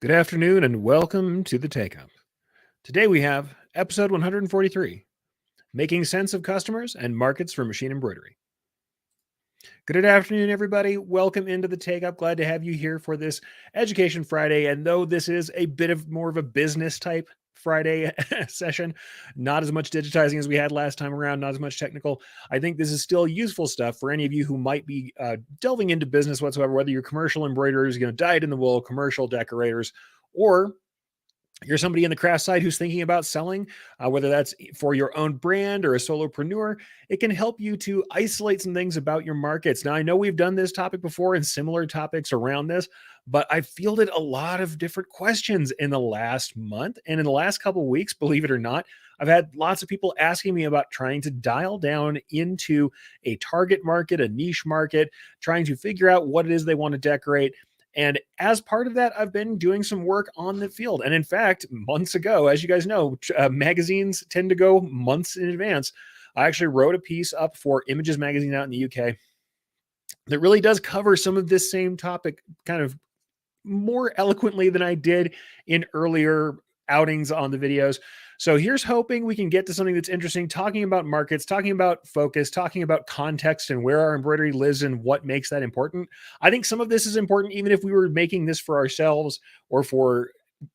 Good afternoon and welcome to the Takeup. Today we have episode 143, Making Sense of Customers and Markets for Machine Embroidery. Good afternoon, everybody. Welcome into the Takeup. Glad to have you here for this Education Friday. And though this is a bit of more of a business type Friday session, not as much digitizing as we had last time around, not as much technical, I think this is still useful stuff for any of you who might be delving into business whatsoever, whether you're commercial embroiderers, dyed in the wool, commercial decorators, or you're somebody in the craft side who's thinking about selling, whether that's for your own brand or a solopreneur. It can help you to isolate some things about your markets. Now, I know we've done this topic before and similar topics around this, but I fielded a lot of different questions in the last month and in the last couple of weeks, believe it or not. I've had lots of people asking me about trying to dial down into a target market, a niche market, trying to figure out what it is they want to decorate. And as part of that, I've been doing some work on the field. And in fact, months ago, as you guys know, magazines tend to go months in advance. I actually wrote a piece up for Images Magazine out in the UK that really does cover some of this same topic kind of more eloquently than I did in earlier outings on the videos. So here's hoping we can get to something that's interesting, talking about markets, talking about focus, talking about context and where our embroidery lives and what makes that important. I think some of this is important, even if we were making this for ourselves or for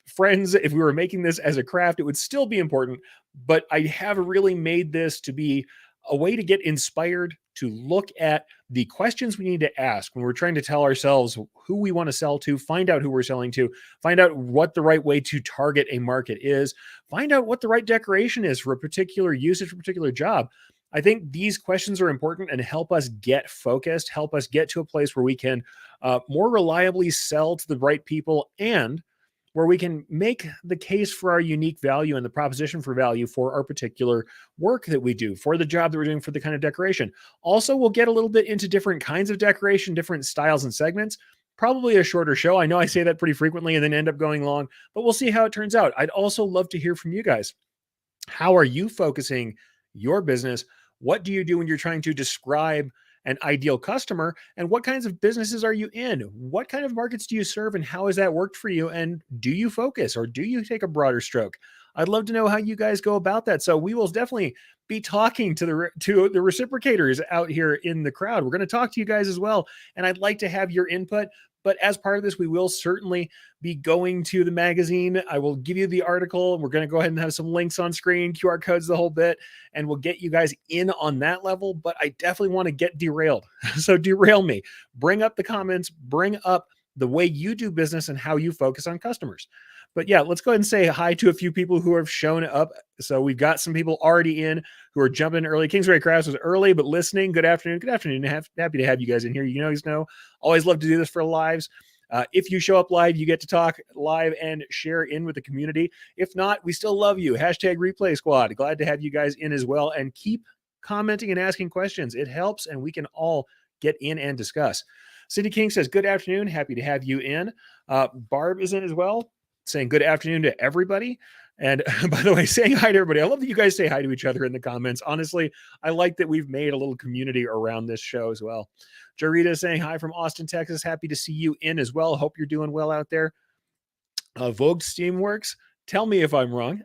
friends. If we were making this as a craft, it would still be important. But I have really made this to be a way to get inspired, to look at the questions we need to ask when we're trying to tell ourselves who we want to sell to, find out who we're selling to, find out what the right way to target a market is, find out what the right decoration is for a particular usage, for a particular job. I think these questions are important and help us get focused, help us get to a place where we can more reliably sell to the right people and where we can make the case for our unique value and the proposition for value for our particular work that we do, for the job that we're doing, for the kind of decoration. Also, we'll get a little bit into different kinds of decoration, different styles and segments. Probably a shorter show. I know I say that pretty frequently and then end up going long, but we'll see how it turns out. I'd also love to hear from you guys. How are you focusing your business? What do you do when you're trying to describe an ideal customer? And what kinds of businesses are you in? What kind of markets do you serve? And how has that worked for you? And do you focus or do you take a broader stroke? I'd love to know how you guys go about that. So we will definitely be talking to the reciprocators out here in the crowd. We're going to talk to you guys as well. And I'd like to have your input. But as part of this, we will certainly be going to the magazine. I will give you the article. We're going to go ahead and have some links on screen, QR codes, the whole bit, and we'll get you guys in on that level. But I definitely want to get derailed. So derail me. Bring up the comments. Bring up the way you do business and how you focus on customers. But yeah, let's go ahead and say hi to a few people who have shown up. So we've got some people already in who are jumping early. Kingsbury Crafts was early, but listening. Good afternoon. Good afternoon. Happy to have you guys in here. You know, always love to do this for lives. If you show up live, you get to talk live and share in with the community. If not, we still love you. Hashtag Replay Squad. Glad to have you guys in as well. And keep commenting and asking questions. It helps, and we can all get in and discuss. Cindy King says, good afternoon. Happy to have you in. Barb is in as well, saying good afternoon to everybody. And by the way, saying hi to everybody. I love that you guys say hi to each other in the comments. Honestly, I like that we've made a little community around this show as well. Jarita saying hi from Austin, Texas. Happy to see you in as well. Hope you're doing well out there. Vogue Steamworks. Tell me if I'm wrong.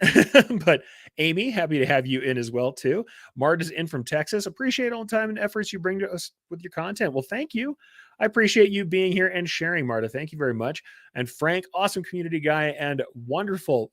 But Amy, happy to have you in as well, too. Marta's in from Texas. Appreciate all the time and efforts you bring to us with your content. Well, thank you. I appreciate you being here and sharing, Marta. Thank you very much. And Frank, awesome community guy and wonderful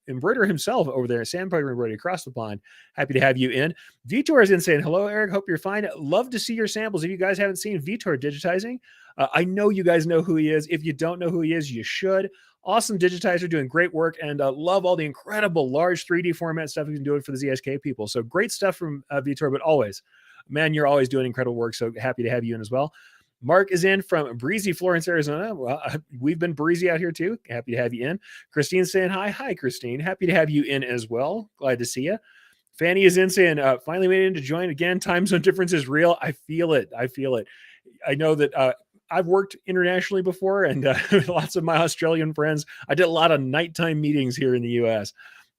embroiderer himself over there at Sandpiper Embroidery across the pond. Happy to have you in. Vitor is in saying, hello, Eric. Hope you're fine. Love to see your samples. If you guys haven't seen Vitor digitizing, I know you guys know who he is. If you don't know who he is, you should. Awesome digitizer, doing great work, and love all the incredible large 3D format stuff he's been doing for the ZSK people. So great stuff from Vitor, but always, man, you're always doing incredible work. So happy to have you in as well. Mark is in from breezy Florence, Arizona. Well, we've been breezy out here too. Happy to have you in. Christine's saying hi. Hi, Christine. Happy to have you in as well. Glad to see you. Fanny is in saying, finally made it in to join again. Time zone difference is real. I feel it. I feel it. I know that I've worked internationally before, and lots of my Australian friends. I did a lot of nighttime meetings here in the U.S.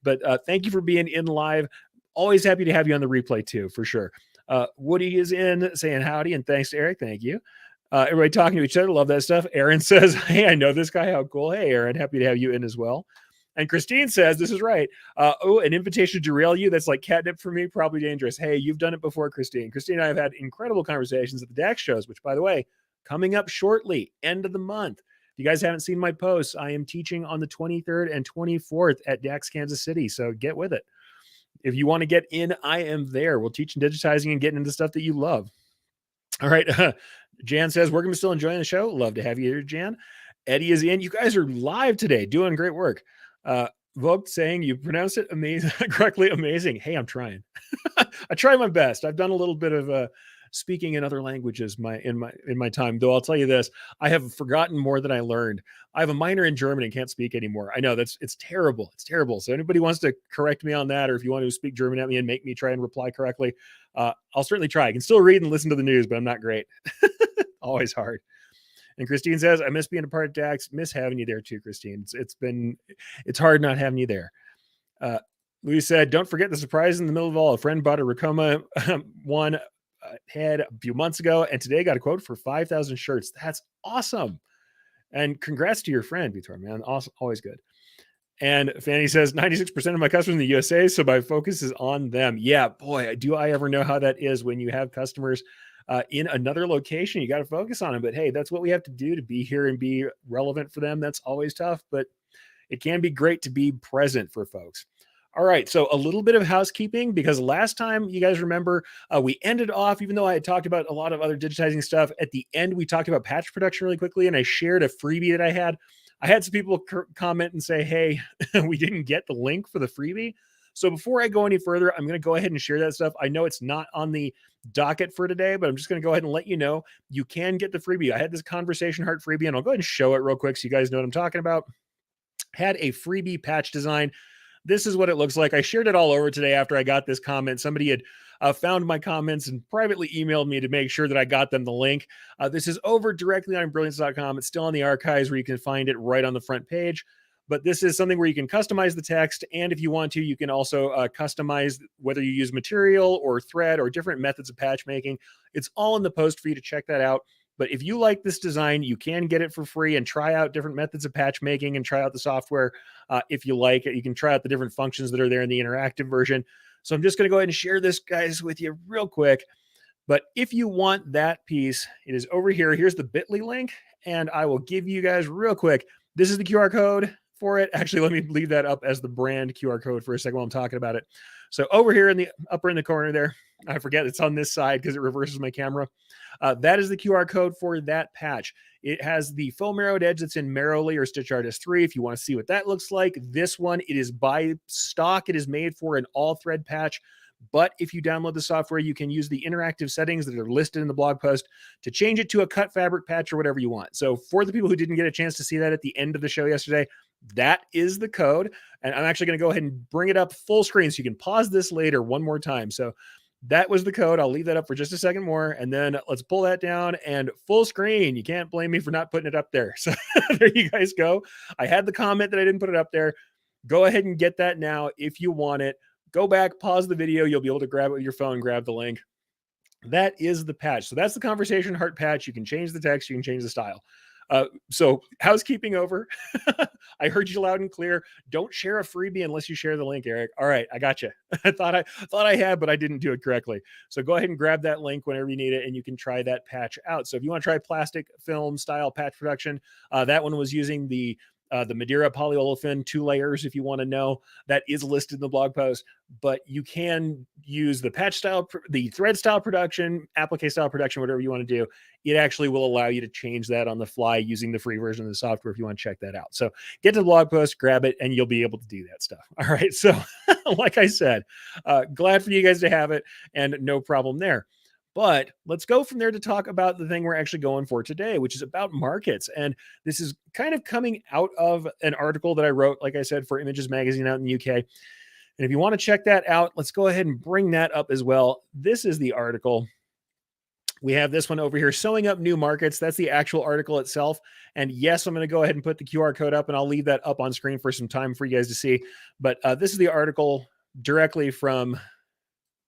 But thank you for being in live. Always happy to have you on the replay too, for sure. Woody is in saying howdy, and thanks to Eric. Thank you. Everybody talking to each other. Love that stuff. Aaron says, hey, I know this guy. How cool. Hey, Aaron, happy to have you in as well. And Christine says, this is right. Oh, an invitation to derail you. That's like catnip for me. Probably dangerous. Hey, you've done it before, Christine. Christine and I have had incredible conversations at the DAX shows, which, by the way, coming up shortly, end of the month. If you guys haven't seen my posts, I am teaching on the 23rd and 24th at DAX Kansas City. So get with it. If you want to get in, I am there. We'll teach digitizing and getting into stuff that you love. All right. Jan says, we're going to be still enjoying the show. Love to have you here, Jan. Eddie is in. You guys are live today, doing great work. Vogt saying you pronounce it amazing, correctly amazing. Hey, I'm trying. I try my best. I've done a little bit of speaking in other languages in my time, though I'll tell you this, I have forgotten more than I learned. I have a minor in German and can't speak anymore. I know it's terrible. It's terrible. So anybody wants to correct me on that, or if you want to speak German at me and make me try and reply correctly, I'll certainly try. I can still read and listen to the news, but I'm not great. Always hard. And Christine says, I miss being a part of DAX. Miss having you there too, Christine. It's hard not having you there. Louis said, don't forget the surprise in the middle of all. A friend bought a Ricoma one head a few months ago, and today got a quote for 5,000 shirts. That's awesome. And congrats to your friend, Vitor, man. Awesome. Always good. And Fanny says, 96% of my customers in the USA, so my focus is on them. Yeah, boy, do I ever know how that is when you have customers in another location. You got to focus on them. But hey, that's what we have to do to be here and be relevant for them. That's always tough, but it can be great to be present for folks. All right, so a little bit of housekeeping, because last time, you guys remember, we ended off, even though I had talked about a lot of other digitizing stuff, at the end, we talked about patch production really quickly, and I shared a freebie that I had. I had some people comment and say, hey, we didn't get the link for the freebie. So before I go any further, I'm going to go ahead and share that stuff. I know it's not on the docket for today, but I'm just going to go ahead and let you know you can get the freebie. I had this Conversation Heart freebie, and I'll go ahead and show it real quick so you guys know what I'm talking about. Had a freebie patch design. This is what it looks like. I shared it all over today after I got this comment. Somebody had found my comments and privately emailed me to make sure that I got them the link. This is over directly on brilliance.com. It's still on the archives where you can find it right on the front page. But this is something where you can customize the text. And if you want to, you can also customize whether you use material or thread or different methods of patch making. It's all in the post for you to check that out. But if you like this design, you can get it for free and try out different methods of patch making and try out the software. If you like it, you can try out the different functions that are there in the interactive version. So I'm just going to go ahead and share this, guys, with you real quick. But if you want that piece, it is over here. Here's the bit.ly link, and I will give you guys real quick. This is the QR code for it. Actually, let me leave that up as the brand QR code for a second while I'm talking about it. So over here in the upper in the corner there, I forget it's on this side because it reverses my camera. That is the QR code for that patch. It has the foam arrowed edge that's in Merrily or Stitch Artist 3. If you want to see what that looks like, this one, it is by stock. It is made for an all thread patch. But if you download the software, you can use the interactive settings that are listed in the blog post to change it to a cut fabric patch or whatever you want. So for the people who didn't get a chance to see that at the end of the show yesterday, that is the code. And I'm actually going to go ahead and bring it up full screen so you can pause this later one more time. So that was the code. I'll leave that up for just a second more. And then let's pull that down and full screen. You can't blame me for not putting it up there. So there you guys go. I had the comment that I didn't put it up there. Go ahead and get that now if you want it. Go back, pause the video. You'll be able to grab it with your phone, grab the link. That is the patch. So that's the Conversation Heart patch. You can change the text. You can change the style. So housekeeping over. I heard you loud and clear. Don't share a freebie unless you share the link, Eric. All right, I got you. I thought I had, but I didn't do it correctly. So go ahead and grab that link whenever you need it, and you can try that patch out. So if you want to try plastic film style patch production, that one was using the Madeira polyolefin 2 layers. If you want to know, that is listed in the blog post, but you can use the patch style, the thread style production, applique style production, whatever you want to do. It actually will allow you to change that on the fly using the free version of the software if you want to check that out. So get to the blog post, grab it, and you'll be able to do that stuff. All right. So like I said, glad for you guys to have it, and no problem there. But let's go from there to talk about the thing we're actually going for today, which is about markets. And this is kind of coming out of an article that I wrote, like I said, for Images Magazine out in the UK. And if you want to check that out, let's go ahead and bring that up as well. This is the article. We have this one over here, Sewing Up New Markets. That's the actual article itself. And yes, I'm going to go ahead and put the QR code up, and I'll leave that up on screen for some time for you guys to see. But this is the article directly from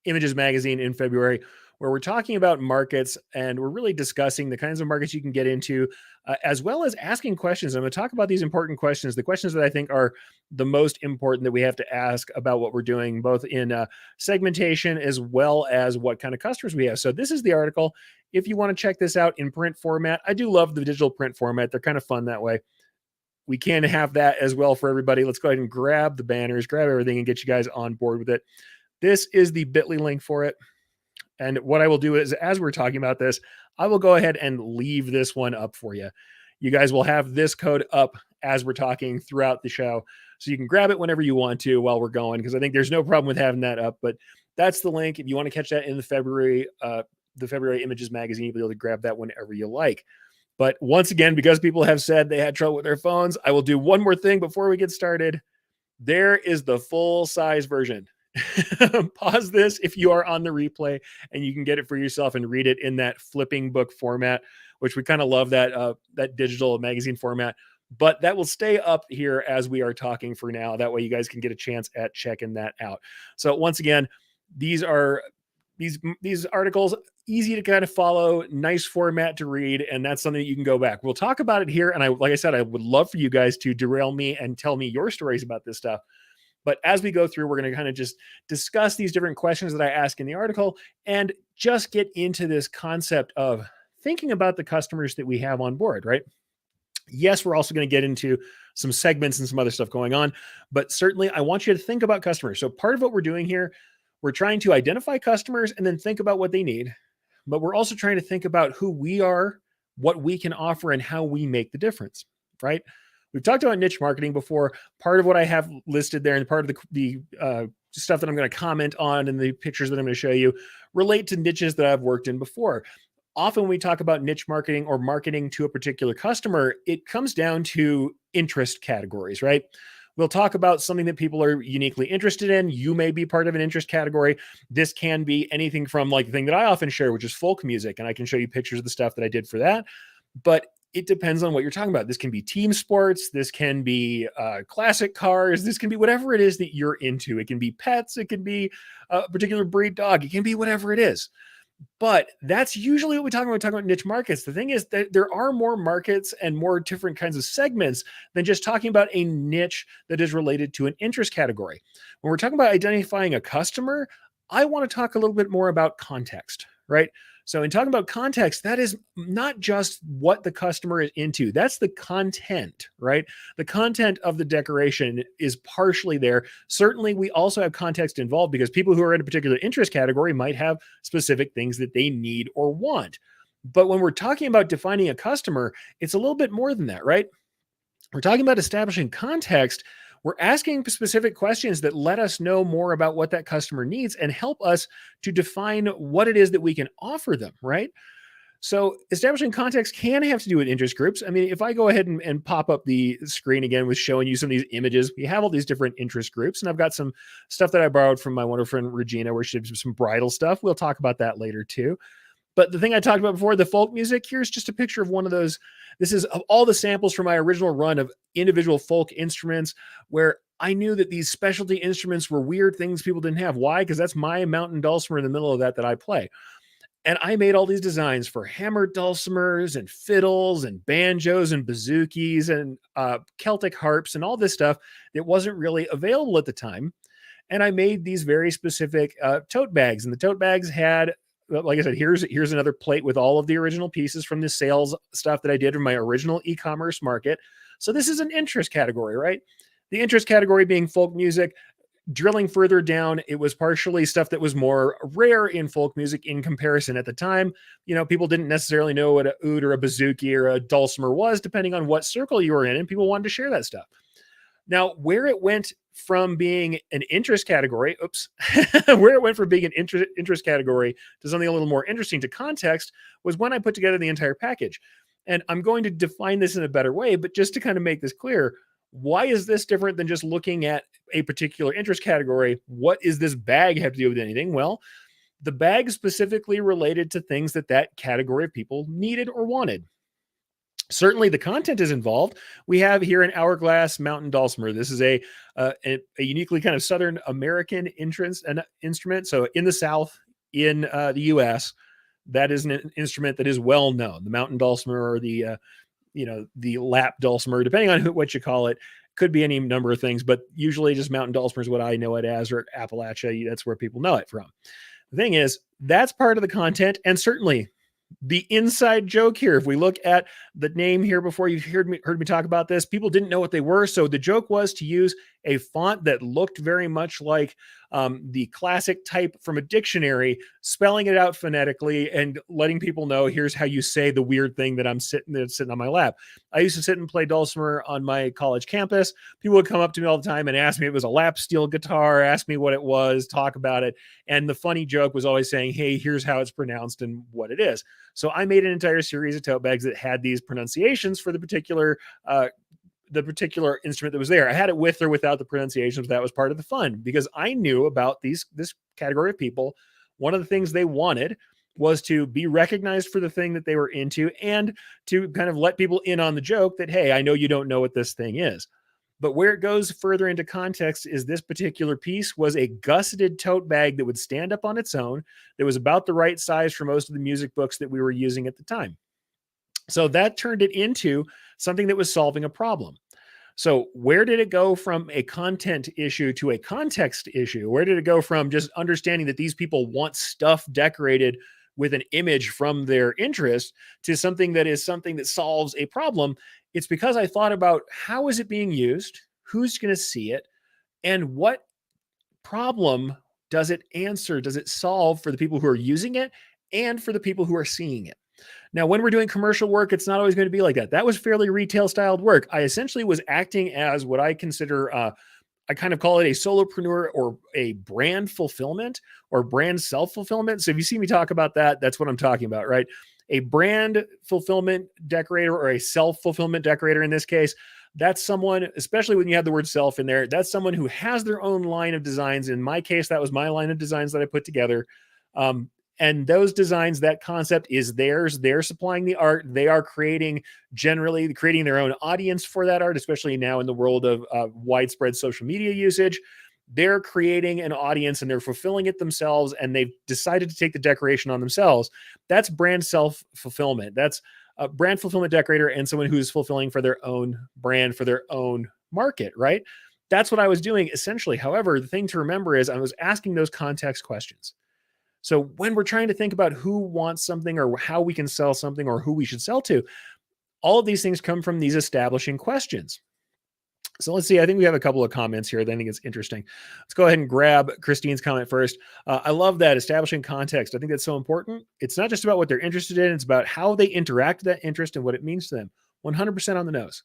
Images Magazine in February. where we're talking about markets and we're really discussing the kinds of markets you can get into, as well as asking questions. I'm going to talk about these important questions, the questions that I think are the most important that we have to ask about what we're doing, both in segmentation as well as what kind of customers we have. So this is the article. If you want to check this out in print format, I do love the digital print format. They're kind of fun that way. We can have that as well for everybody. Let's go ahead and grab the banners, grab everything, and get you guys on board with it. This is the bit.ly link for it. And what I will do is, as we're talking about this, I will go ahead and leave this one up for you. You guys will have this code up as we're talking throughout the show. So you can grab it whenever you want to while we're going, because I think there's no problem with having that up. But that's the link. If you want to catch that in the February Images magazine, you'll be able to grab that whenever you like. But once again, because people have said they had trouble with their phones, I will do one more thing before we get started. There is the full-size version. Pause this if you are on the replay, and you can get it for yourself and read it in that flipping book format, which we kind of love, that digital magazine format. But that will stay up here as we are talking for now. That way you guys can get a chance at checking that out. So once again, these are these articles, easy to kind of follow, nice format to read, and that's something that you can go back. We'll talk about it here, and like I said, I would love for you guys to derail me and tell me your stories about this stuff. But as we go through, we're going to kind of just discuss these different questions that I ask in the article and just get into this concept of thinking about the customers that we have on board, right? Yes, we're also going to get into some segments and some other stuff going on, but certainly I want you to think about customers. So part of what we're doing here, we're trying to identify customers and then think about what they need, but we're also trying to think about who we are, what we can offer, and how we make the difference, right? We've talked about niche marketing before. Part of what I have listed there and part of the stuff that I'm going to comment on and the pictures that I'm going to show you relate to niches that I've worked in before. Often when we talk about niche marketing or marketing to a particular customer, it comes down to interest categories, right? We'll talk about something that people are uniquely interested in. You may be part of an interest category. This can be anything from like the thing that I often share, which is folk music. And I can show you pictures of the stuff that I did for that. But it depends on what you're talking about. This can be team sports. This can be classic cars. This can be whatever it is that you're into. It can be pets. It can be a particular breed dog. It can be whatever it is. But that's usually what we talk about. We talk about niche markets. The thing is that there are more markets and more different kinds of segments than just talking about a niche that is related to an interest category. When we're talking about identifying a customer, I want to talk a little bit more about context, right? So in talking about context, that is not just what the customer is into. That's the content, right? The content of the decoration is partially there. Certainly, we also have context involved because people who are in a particular interest category might have specific things that they need or want. But when we're talking about defining a customer, it's a little bit more than that, right? We're talking about establishing context. We're asking specific questions that let us know more about what that customer needs and help us to define what it is that we can offer them, right? So establishing context can have to do with interest groups. I mean, if I go ahead and pop up the screen again with showing you some of these images, we have all these different interest groups, and I've got some stuff that I borrowed from my wonderful friend Regina, where she did some bridal stuff. We'll talk about that later too. But the thing I talked about before, the folk music, here's just a picture of one of those. This is of all the samples from my original run of individual folk instruments, where I knew that these specialty instruments were weird things people didn't have. Why? Because that's my mountain dulcimer in the middle of that I play. And I made all these designs for hammered dulcimers and fiddles and banjos and bazookies and Celtic harps and all this stuff that wasn't really available at the time. And I made these very specific tote bags. And the tote bags had, like I said, here's another plate with all of the original pieces from the sales stuff that I did in my original e-commerce market. So this is an interest category, right? The interest category being folk music. Drilling further down, it was partially stuff that was more rare in folk music in comparison at the time. You know, people didn't necessarily know what a oud or a bouzouki or a dulcimer was, depending on what circle you were in, and people wanted to share that stuff. Now, where it went from being an interest category, where it went from being an interest category to something a little more interesting to context was when I put together the entire package. And I'm going to define this in a better way, but just to kind of make this clear, why is this different than just looking at a particular interest category? What is this bag have to do with anything? Well, the bag specifically related to things that category of people needed or wanted. Certainly the content is involved. We have here an hourglass mountain dulcimer. This is a uniquely kind of Southern American instrument. So in the South, in the US, that is an instrument that is well known. The mountain dulcimer or the the lap dulcimer, depending on what you call it, could be any number of things, but usually just mountain dulcimer is what I know it as, or Appalachia. That's where people know it from. The thing is, that's part of the content, and certainly the inside joke here. If we look at the name here before, you've heard me talk about this, people didn't know what they were. So the joke was to use a font that looked very much like the classic type from a dictionary, spelling it out phonetically and letting people know, here's how you say the weird thing that I'm sitting on my lap. I used to sit and play dulcimer on my college campus. People would come up to me all the time and ask me if it was a lap steel guitar, ask me what it was, talk about it. And the funny joke was always saying, hey, here's how it's pronounced and what it is. So I made an entire series of tote bags that had these pronunciations for the particular instrument that was there. I had it with or without the pronunciations. That was part of the fun because I knew about this category of people. One of the things they wanted was to be recognized for the thing that they were into and to kind of let people in on the joke that, hey, I know you don't know what this thing is. But where it goes further into context is this particular piece was a gusseted tote bag that would stand up on its own. That was about the right size for most of the music books that we were using at the time. So that turned it into something that was solving a problem. So where did it go from a content issue to a context issue? Where did it go from just understanding that these people want stuff decorated with an image from their interest to something that solves a problem? It's because I thought about how is it being used, who's going to see it, and what problem does it answer, does it solve for the people who are using it and for the people who are seeing it. Now, when we're doing commercial work, it's not always going to be like that. That was fairly retail styled work. I essentially was acting as what I consider, I kind of call it a solopreneur or a brand fulfillment or brand self-fulfillment. So if you see me talk about that, that's what I'm talking about, right? A brand fulfillment decorator or a self-fulfillment decorator in this case, that's someone, especially when you have the word self in there, that's someone who has their own line of designs. In my case, that was my line of designs that I put together. And those designs, that concept is theirs. They're supplying the art. They are generally creating their own audience for that art, especially now in the world of widespread social media usage. They're creating an audience and they're fulfilling it themselves, and they've decided to take the decoration on themselves. That's brand self-fulfillment. That's a brand fulfillment decorator and someone who's fulfilling for their own brand, for their own market, right? That's what I was doing essentially. However, the thing to remember is I was asking those context questions. So when we're trying to think about who wants something or how we can sell something or who we should sell to, all of these things come from these establishing questions. So let's see. I think we have a couple of comments here that I think it's interesting. Let's go ahead and grab Christine's comment first. I love that establishing context. I think that's so important. It's not just about what they're interested in. It's about how they interact with that interest and what it means to them. 100% on the nose.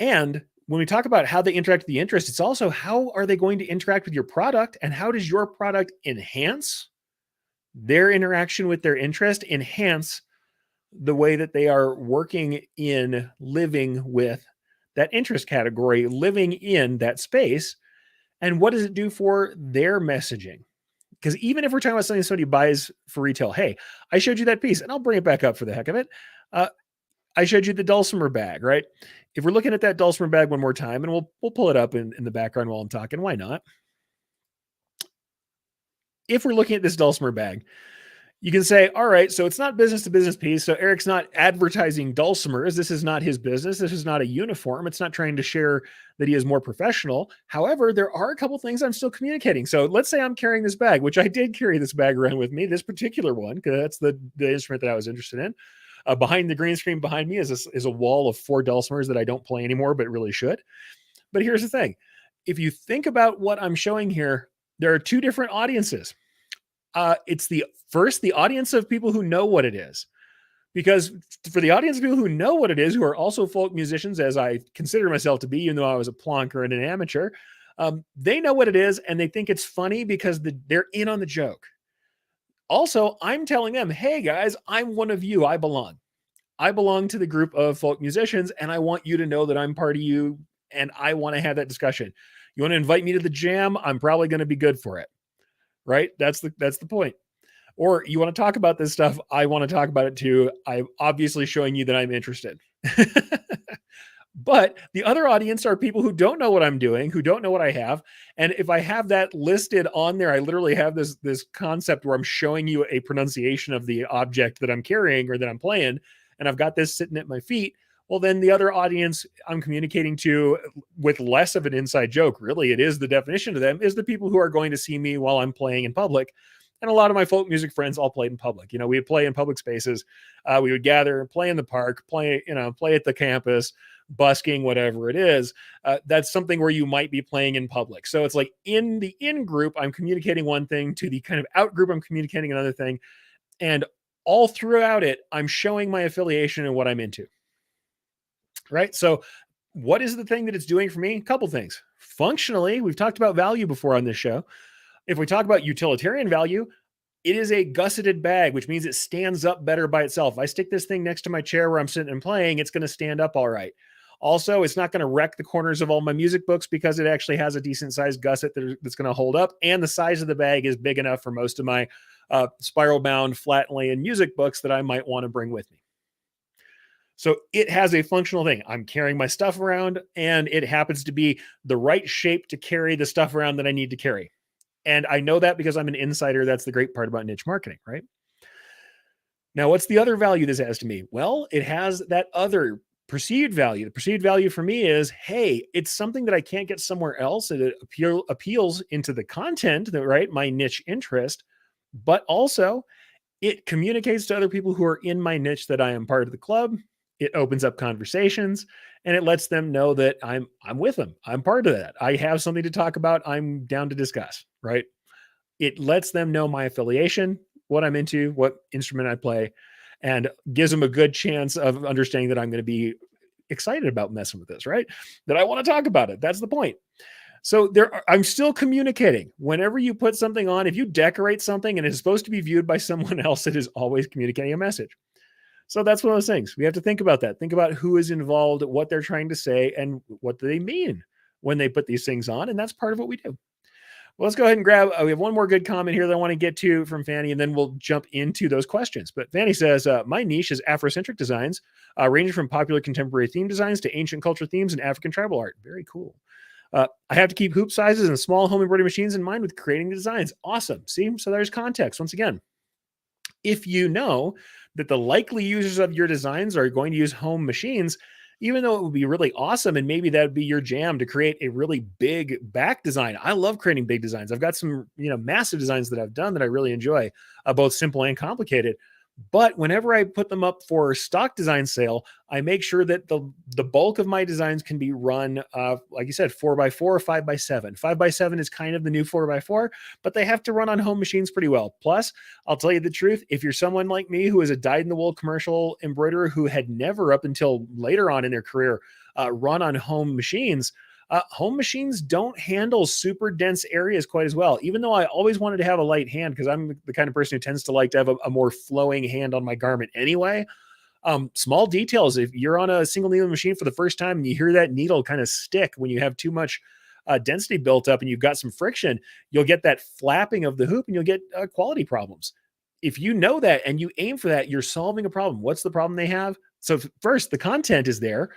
And when we talk about how they interact with the interest, it's also how are they going to interact with your product and how does your product enhance their interaction with their interest, enhance the way that they are working in living with that interest category, living in that space. And what does it do for their messaging? Because even if we're talking about something somebody buys for retail, hey, I showed you that piece and I'll bring it back up for the heck of it. I showed you the dulcimer bag, right? If we're looking at that dulcimer bag one more time, and we'll pull it up in the background while I'm talking, why not? If we're looking at this dulcimer bag, you can say, all right, so it's not business to business piece. So Eric's not advertising dulcimers. This is not his business. This is not a uniform. It's not trying to share that he is more professional. However, there are a couple things I'm still communicating. So let's say I'm carrying this bag, which I did carry this bag around with me, this particular one, because that's the instrument that I was interested in. Behind the green screen behind me is a wall of 4 dulcimers that I don't play anymore, but really should. But here's the thing. If you think about what I'm showing here, there are 2 different audiences. It's the audience of people who know what it is. Because for the audience of people who know what it is, who are also folk musicians, as I consider myself to be, even though I was a plonker and an amateur, they know what it is and they think it's funny because they're in on the joke. Also, I'm telling them, hey guys, I'm one of you. I belong. I belong to the group of folk musicians and I want you to know that I'm part of you and I want to have that discussion. You want to invite me to the jam? I'm probably going to be good for it. Right? That's the point. Or you want to talk about this stuff? I want to talk about it too. I'm obviously showing you that I'm interested. But the other audience are people who don't know what I'm doing, who don't know what I have. And if I have that listed on there, I literally have this concept where I'm showing you a pronunciation of the object that I'm carrying or that I'm playing, and I've got this sitting at my feet. Well, then the other audience I'm communicating to with less of an inside joke, really, it is the definition to them, is the people who are going to see me while I'm playing in public. And a lot of my folk music friends all played in public. You know, we would play in public spaces. We would gather, play in the park, play at the campus, busking, whatever it is. That's something where you might be playing in public. So it's like in the in group, I'm communicating one thing, to the kind of out group, I'm communicating another thing. And all throughout it, I'm showing my affiliation and what I'm into. Right. So what is the thing that it's doing for me? A couple things. Functionally, we've talked about value before on this show. If we talk about utilitarian value, it is a gusseted bag, which means it stands up better by itself. If I stick this thing next to my chair where I'm sitting and playing, it's going to stand up all right. Also, it's not going to wreck the corners of all my music books because it actually has a decent sized gusset that's going to hold up. And the size of the bag is big enough for most of my spiral bound, flat laying music books that I might want to bring with me. So it has a functional thing. I'm carrying my stuff around, and it happens to be the right shape to carry the stuff around that I need to carry. And I know that because I'm an insider. That's the great part about niche marketing, right? Now, what's the other value this has to me? Well, it has that other perceived value. The perceived value for me is, hey, it's something that I can't get somewhere else. It appeals into the content, right? My niche interest, but also it communicates to other people who are in my niche that I am part of the club. It opens up conversations, and it lets them know that I'm with them. I'm part of that. I have something to talk about. I'm down to discuss, right? It lets them know my affiliation, what I'm into, what instrument I play, and gives them a good chance of understanding that I'm going to be excited about messing with this, right? That I want to talk about it. That's the point. So I'm still communicating. Whenever you put something on, if you decorate something and it's supposed to be viewed by someone else, it is always communicating a message. So that's one of those things. We have to think about that. Think about who is involved, what they're trying to say, and what do they mean when they put these things on. And that's part of what we do. Well, let's go ahead and grab, we have one more good comment here that I want to get to from Fanny, and then we'll jump into those questions. But Fanny says, my niche is Afrocentric designs, ranging from popular contemporary theme designs to ancient culture themes and African tribal art. Very cool. I have to keep hoop sizes and small home embroidery machines in mind with creating the designs. Awesome. See, so there's context. Once again, if you know that the likely users of your designs are going to use home machines, even though it would be really awesome and maybe that would be your jam to create a really big back design. I love creating big designs. I've got some, massive designs that I've done that I really enjoy, both simple and complicated. But whenever I put them up for stock design sale, I make sure that the bulk of my designs can be run, like you said, 4x4 or 5x7. 5x7 is kind of the new 4x4, but they have to run on home machines pretty well. Plus, I'll tell you the truth, if you're someone like me who is a dyed-in-the-wool commercial embroiderer who had never up until later on in their career run on home machines don't handle super dense areas quite as well. Even though I always wanted to have a light hand because I'm the kind of person who tends to like to have a more flowing hand on my garment anyway. Small details. If you're on a single needle machine for the first time and you hear that needle kind of stick when you have too much density built up and you've got some friction, you'll get that flapping of the hoop and you'll get quality problems. If you know that and you aim for that, you're solving a problem. What's the problem they have? So first, the content is there.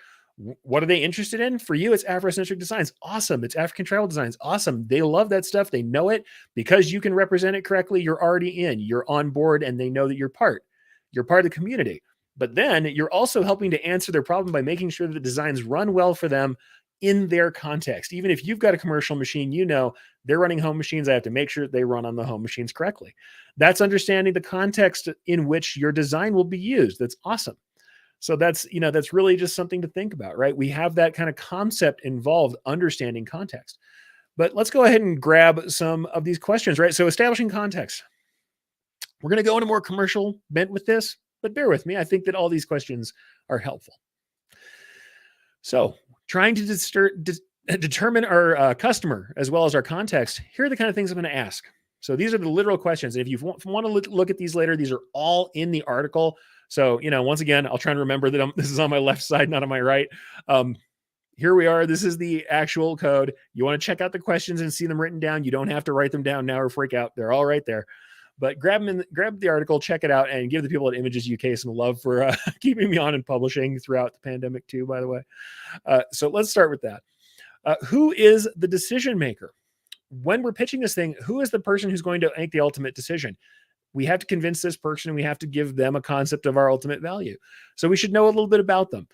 What are they interested in? For you, it's Afrocentric designs. Awesome. It's African tribal designs. Awesome. They love that stuff. They know it. Because you can represent it correctly, you're already in. You're on board, and they know that you're part. You're part of the community. But then you're also helping to answer their problem by making sure that the designs run well for them in their context. Even if you've got a commercial machine, they're running home machines. I have to make sure they run on the home machines correctly. That's understanding the context in which your design will be used. That's awesome. So that's really just something to think about, right? We have that kind of concept involved, understanding context. But let's go ahead and grab some of these questions, right? So establishing context. We're going to go into more commercial bent with this, but bear with me. I think that all these questions are helpful. So trying to determine our customer as well as our context, here are the kind of things I'm going to ask. So these are the literal questions. If you want to look at these later, these are all in the article. So, once again, I'll try and remember that this is on my left side, not on my right. Here we are. This is the actual code. You want to check out the questions and see them written down. You don't have to write them down now or freak out. They're all right there. But grab the article, check it out, and give the people at Images UK some love for keeping me on and publishing throughout the pandemic too, by the way. So let's start with that. Who is the decision maker? When we're pitching this thing, who is the person who's going to make the ultimate decision? We have to convince this person, and we have to give them a concept of our ultimate value. So we should know a little bit about them.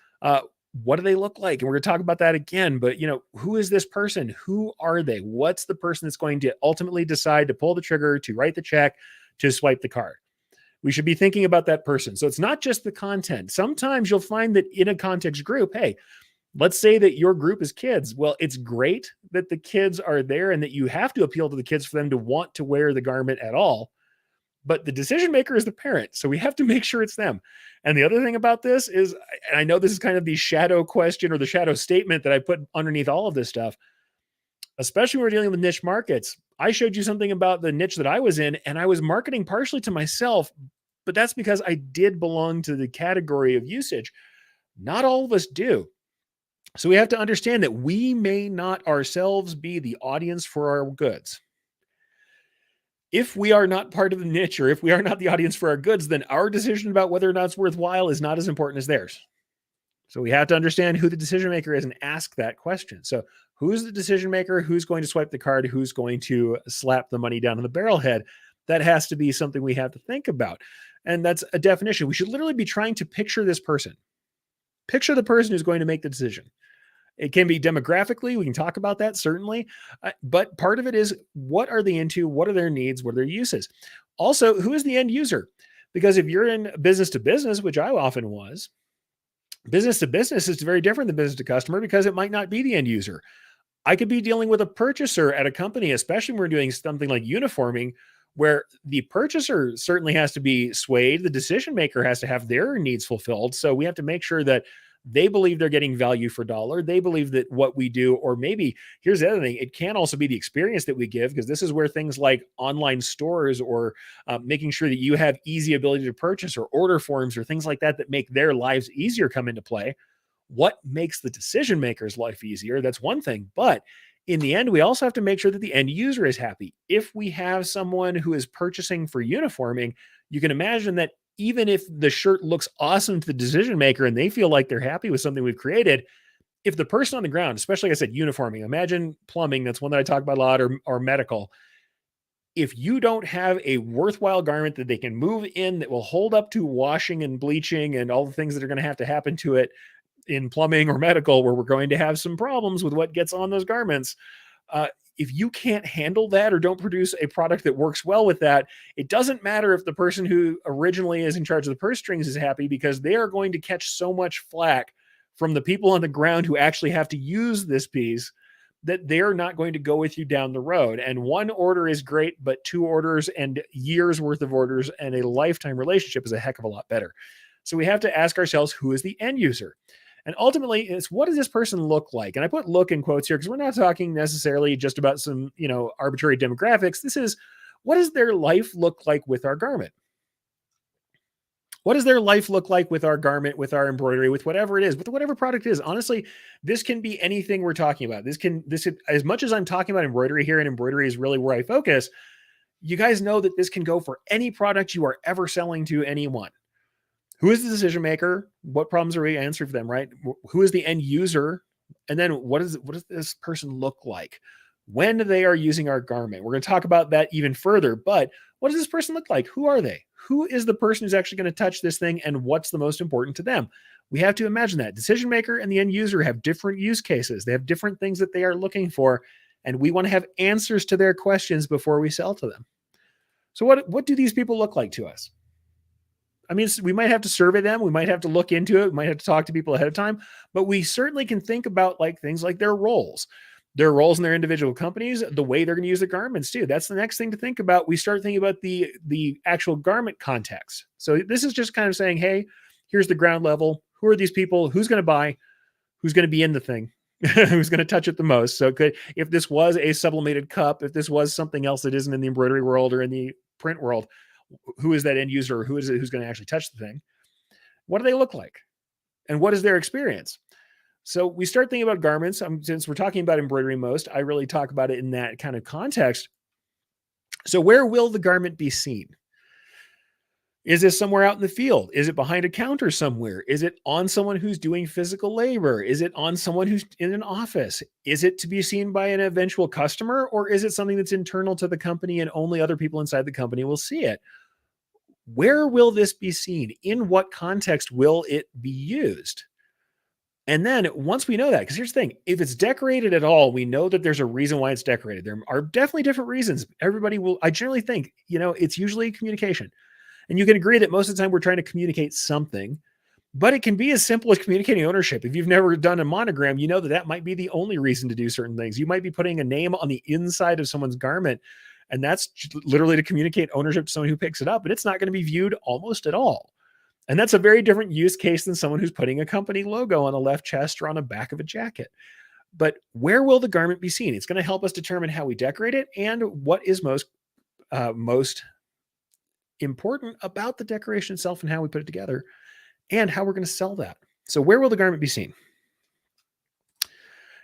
What do they look like? And we're going to talk about that again. But, who is this person? Who are they? What's the person that's going to ultimately decide to pull the trigger, to write the check, to swipe the card? We should be thinking about that person. So it's not just the content. Sometimes you'll find that in a context group, hey, let's say that your group is kids. Well, it's great that the kids are there and that you have to appeal to the kids for them to want to wear the garment at all. But the decision maker is the parent. So we have to make sure it's them. And the other thing about this is, and I know this is kind of the shadow question or the shadow statement that I put underneath all of this stuff, especially when we're dealing with niche markets. I showed you something about the niche that I was in, and I was marketing partially to myself, but that's because I did belong to the category of usage. Not all of us do. So we have to understand that we may not ourselves be the audience for our goods. If we are not part of the niche, or if we are not the audience for our goods, then our decision about whether or not it's worthwhile is not as important as theirs. So we have to understand who the decision maker is and ask that question. So who's the decision maker? Who's going to swipe the card? Who's going to slap the money down on the barrel head? That has to be something we have to think about. And that's a definition. We should literally be trying to picture this person. Picture the person who's going to make the decision. It can be demographically. We can talk about that, certainly. But part of it is, what are they into? What are their needs? What are their uses? Also, who is the end user? Because if you're in business to business, which I often was, business to business is very different than business to customer because it might not be the end user. I could be dealing with a purchaser at a company, especially when we're doing something like uniforming, where the purchaser certainly has to be swayed. The decision maker has to have their needs fulfilled. So we have to make sure that they believe they're getting value for dollar. They believe that what we do, or maybe here's the other thing, it can also be the experience that we give, because this is where things like online stores or making sure that you have easy ability to purchase, or order forms or things like that that make their lives easier come into play. What makes the decision maker's life easier? That's one thing. But in the end, we also have to make sure that the end user is happy. If we have someone who is purchasing for uniforming, you can imagine that even if the shirt looks awesome to the decision maker and they feel like they're happy with something we've created, if the person on the ground, especially like I said, uniforming, imagine plumbing, that's one that I talk about a lot, or medical. If you don't have a worthwhile garment that they can move in, that will hold up to washing and bleaching and all the things that are going to happen to it in plumbing or medical, where we're going to have some problems with what gets on those garments, if you can't handle that or don't produce a product that works well with that, it doesn't matter if the person who originally is in charge of the purse strings is happy, because they are going to catch so much flack from the people on the ground who actually have to use this piece, that they're not going to go with you down the road. And one order is great, but 2 orders and years worth of orders and a lifetime relationship is a heck of a lot better. So we have to ask ourselves, who is the end user? And ultimately, it's, what does this person look like? And I put look in quotes here because we're not talking necessarily just about some, arbitrary demographics. This is, what does their life look like with our garment? What does their life look like with our garment, with our embroidery, with whatever it is, with whatever product it is? Honestly, this can be anything we're talking about. This as much as I'm talking about embroidery here, and embroidery is really where I focus, you guys know that this can go for any product you are ever selling to anyone. Who is the decision maker? What problems are we answering for them, right? Who is the end user? And then what does this person look like when they are using our garment? We're going to talk about that even further, but what does this person look like? Who are they? Who is the person who's actually going to touch this thing, and what's the most important to them? We have to imagine that decision maker and the end user have different use cases. They have different things that they are looking for, and we want to have answers to their questions before we sell to them. So what do these people look like to us? I mean, we might have to survey them. We might have to look into it. We might have to talk to people ahead of time, but we certainly can think about things like their roles in their individual companies, the way they're going to use the garments too. That's the next thing to think about. We start thinking about the actual garment context. So this is just kind of saying, hey, here's the ground level. Who are these people? Who's going to buy? Who's going to be in the thing? Who's going to touch it the most? So if this was a sublimated cup, if this was something else that isn't in the embroidery world or in the print world, who is that end user? Who is it who's going to actually touch the thing? What do they look like? And what is their experience? So we start thinking about garments. Since we're talking about embroidery most, I really talk about it in that kind of context. So where will the garment be seen? Is this somewhere out in the field? Is it behind a counter somewhere? Is it on someone who's doing physical labor? Is it on someone who's in an office? Is it to be seen by an eventual customer, or is it something that's internal to the company and only other people inside the company will see it? Where will this be seen? In what context will it be used? And then once we know that, because here's the thing, if it's decorated at all, we know that there's a reason why it's decorated. There are definitely different reasons. Everybody will, I generally think, it's usually communication. And you can agree that most of the time we're trying to communicate something, but it can be as simple as communicating ownership. If you've never done a monogram, you know that that might be the only reason to do certain things. You might be putting a name on the inside of someone's garment, and that's literally to communicate ownership to someone who picks it up, and it's not going to be viewed almost at all. And that's a very different use case than someone who's putting a company logo on the left chest or on the back of a jacket. But where will the garment be seen? It's going to help us determine how we decorate it and what is most important about the decoration itself and how we put it together and how we're going to sell that. So where will the garment be seen?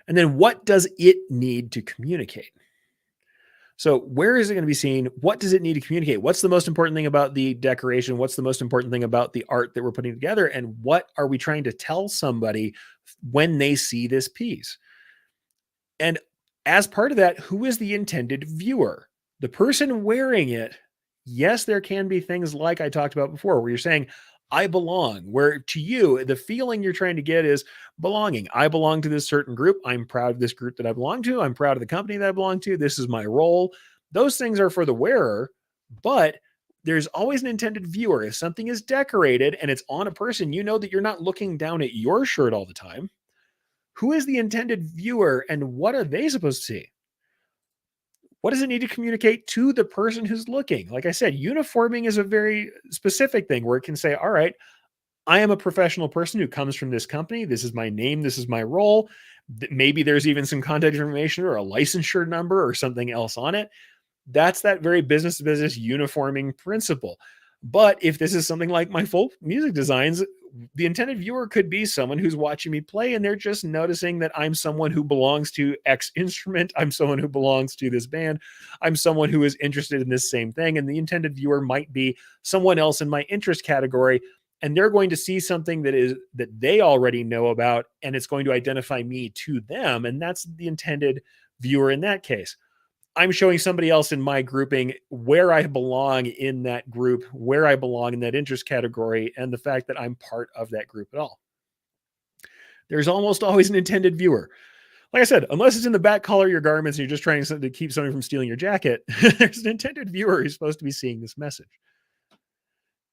And then what does it need to communicate? So where is it going to be seen? What does it need to communicate? What's the most important thing about the decoration? What's the most important thing about the art that we're putting together? And what are we trying to tell somebody when they see this piece? And as part of that, who is the intended viewer? The person wearing it. Yes, there can be things like I talked about before, where you're saying, I belong, where to you, the feeling you're trying to get is belonging. I belong to this certain group. I'm proud of this group that I belong to. I'm proud of the company that I belong to. This is my role. Those things are for the wearer, but there's always an intended viewer. If something is decorated and it's on a person, you know that you're not looking down at your shirt all the time. Who is the intended viewer and what are they supposed to see? What does it need to communicate to the person who's looking? Like I said, uniforming is a very specific thing where it can say, all right, I am a professional person who comes from this company. This is my name. This is my role. Maybe there's even some contact information or a licensure number or something else on it. That's that very business to business uniforming principle. But if this is something like my folk music designs, the intended viewer could be someone who's watching me play and they're just noticing that I'm someone who belongs to X instrument. I'm someone who belongs to this band. I'm someone who is interested in this same thing. And the intended viewer might be someone else in my interest category. And they're going to see something that they already know about, and it's going to identify me to them. And that's the intended viewer in that case. I'm showing somebody else in my grouping where I belong in that group, where I belong in that interest category, and the fact that I'm part of that group at all. There's almost always an intended viewer. Like I said, unless it's in the back collar of your garments and you're just trying to keep somebody from stealing your jacket, there's an intended viewer who's supposed to be seeing this message.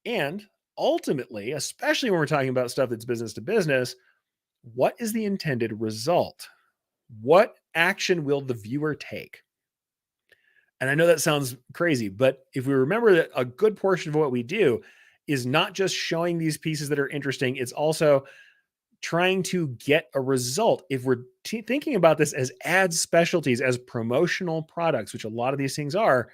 And ultimately, especially when we're talking about stuff that's business to business, what is the intended result? What action will the viewer take? And I know that sounds crazy, but if we remember that a good portion of what we do is not just showing these pieces that are interesting, it's also trying to get a result. If we're thinking about this as ad specialties, as promotional products, which a lot of these things are,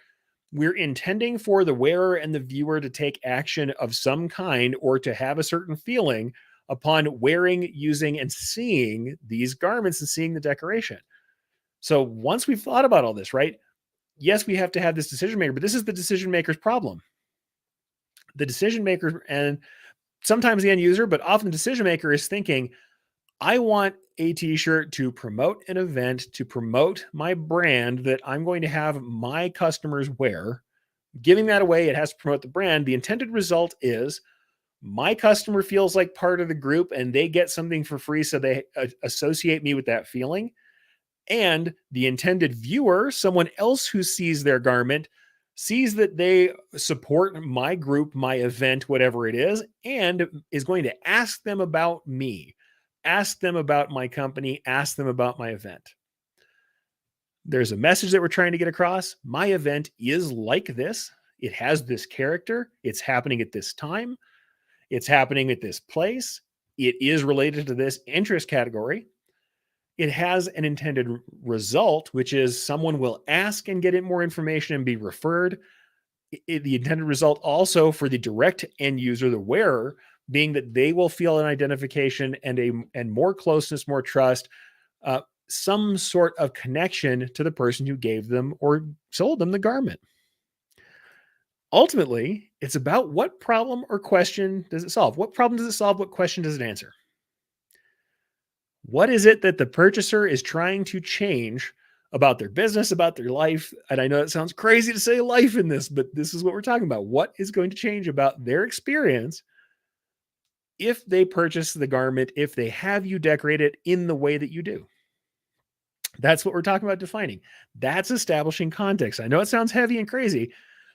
we're intending for the wearer and the viewer to take action of some kind or to have a certain feeling upon wearing, using, and seeing these garments and seeing the decoration. So once we've thought about all this, right? Yes, we have to have this decision maker, but this is the decision maker's problem. The decision maker and sometimes the end user, but often the decision maker is thinking, I want a t-shirt to promote an event, to promote my brand that I'm going to have my customers wear. Giving that away, it has to promote the brand. The intended result is my customer feels like part of the group and they get something for free. So they associate me with that feeling. And the intended viewer, someone else who sees their garment, sees that they support my group, my event, whatever it is, and is going to ask them about me, ask them about my company, ask them about my event. There's a message that we're trying to get across. My event is like this. It has this character. It's happening at this time. It's happening at this place. It is related to this interest category. It has an intended result, which is someone will ask and get more information and be referred. The intended result also for the direct end user, the wearer, being that they will feel an identification and more closeness, more trust, some sort of connection to the person who gave them or sold them the garment. Ultimately, it's about what problem or question does it solve? What problem does it solve? What question does it answer? What is it that the purchaser is trying to change about their business, about their life? And I know it sounds crazy to say life in this, but this is what we're talking about. What is going to change about their experience if they purchase the garment, if they have you decorate it in the way that you do? That's what we're talking about defining. That's establishing context. I know it sounds heavy and crazy,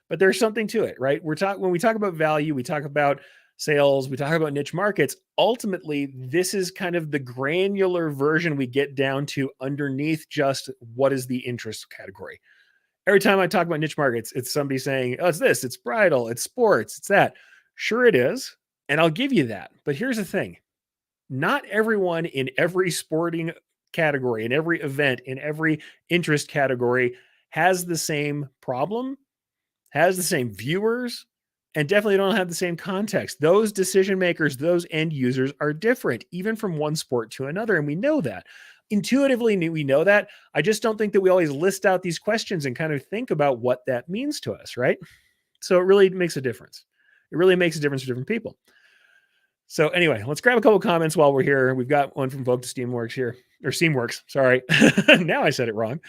but there's something to it, right? When we talk about value, we talk about sales, we talk about niche markets. Ultimately, this is kind of the granular version we get down to underneath just what is the interest category. Every time I talk about niche markets, it's somebody saying, "Oh, it's this, it's bridal, it's sports, it's that." Sure it is, and I'll give you that. But here's the thing. Not everyone in every sporting category, in every event, in every interest category has the same problem, has the same viewers, and definitely don't have the same context. Those decision makers, those end users are different, even from one sport to another. And we know that. Intuitively, we know that. I just don't think that we always list out these questions and kind of think about what that means to us, right? So it really makes a difference. It really makes a difference for different people. So anyway, let's grab a couple comments while we're here. We've got one from Vogue to Steamworks here, or Steamworks. Sorry, now I said it wrong.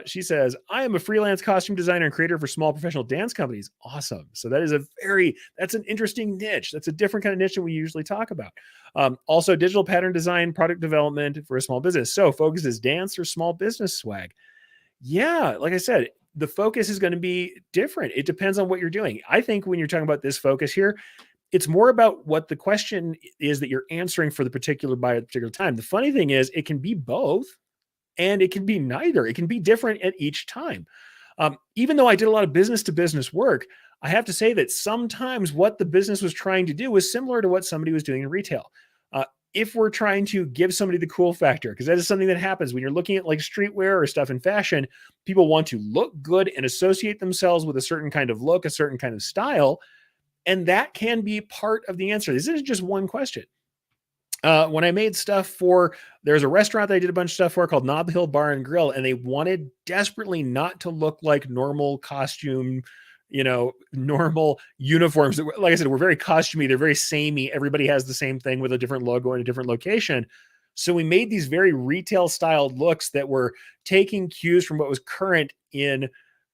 She says, "I am a freelance costume designer and creator for small professional dance companies." Awesome. So that's an interesting niche. That's a different kind of niche than we usually talk about. Also, digital pattern design, product development for a small business. So focus is dance or small business swag. Yeah, like I said, the focus is going to be different. It depends on what you're doing. I think when you're talking about this focus here, it's more about what the question is that you're answering for the particular buyer at the particular time. The funny thing is, it can be both and it can be neither. It can be different at each time. Even though I did a lot of business to business work, I have to say that sometimes what the business was trying to do was similar to what somebody was doing in retail. If we're trying to give somebody the cool factor, because that is something that happens when you're looking at like streetwear or stuff in fashion, people want to look good and associate themselves with a certain kind of look, a certain kind of style. And that can be part of the answer. This isn't just one question. When I made stuff there's a restaurant that I did a bunch of stuff for called Nob Hill Bar and Grill, and they wanted desperately not to look like normal costume, normal uniforms. Like I said, we're very costumey. They're very samey. Everybody has the same thing with a different logo in a different location. So we made these very retail styled looks that were taking cues from what was current in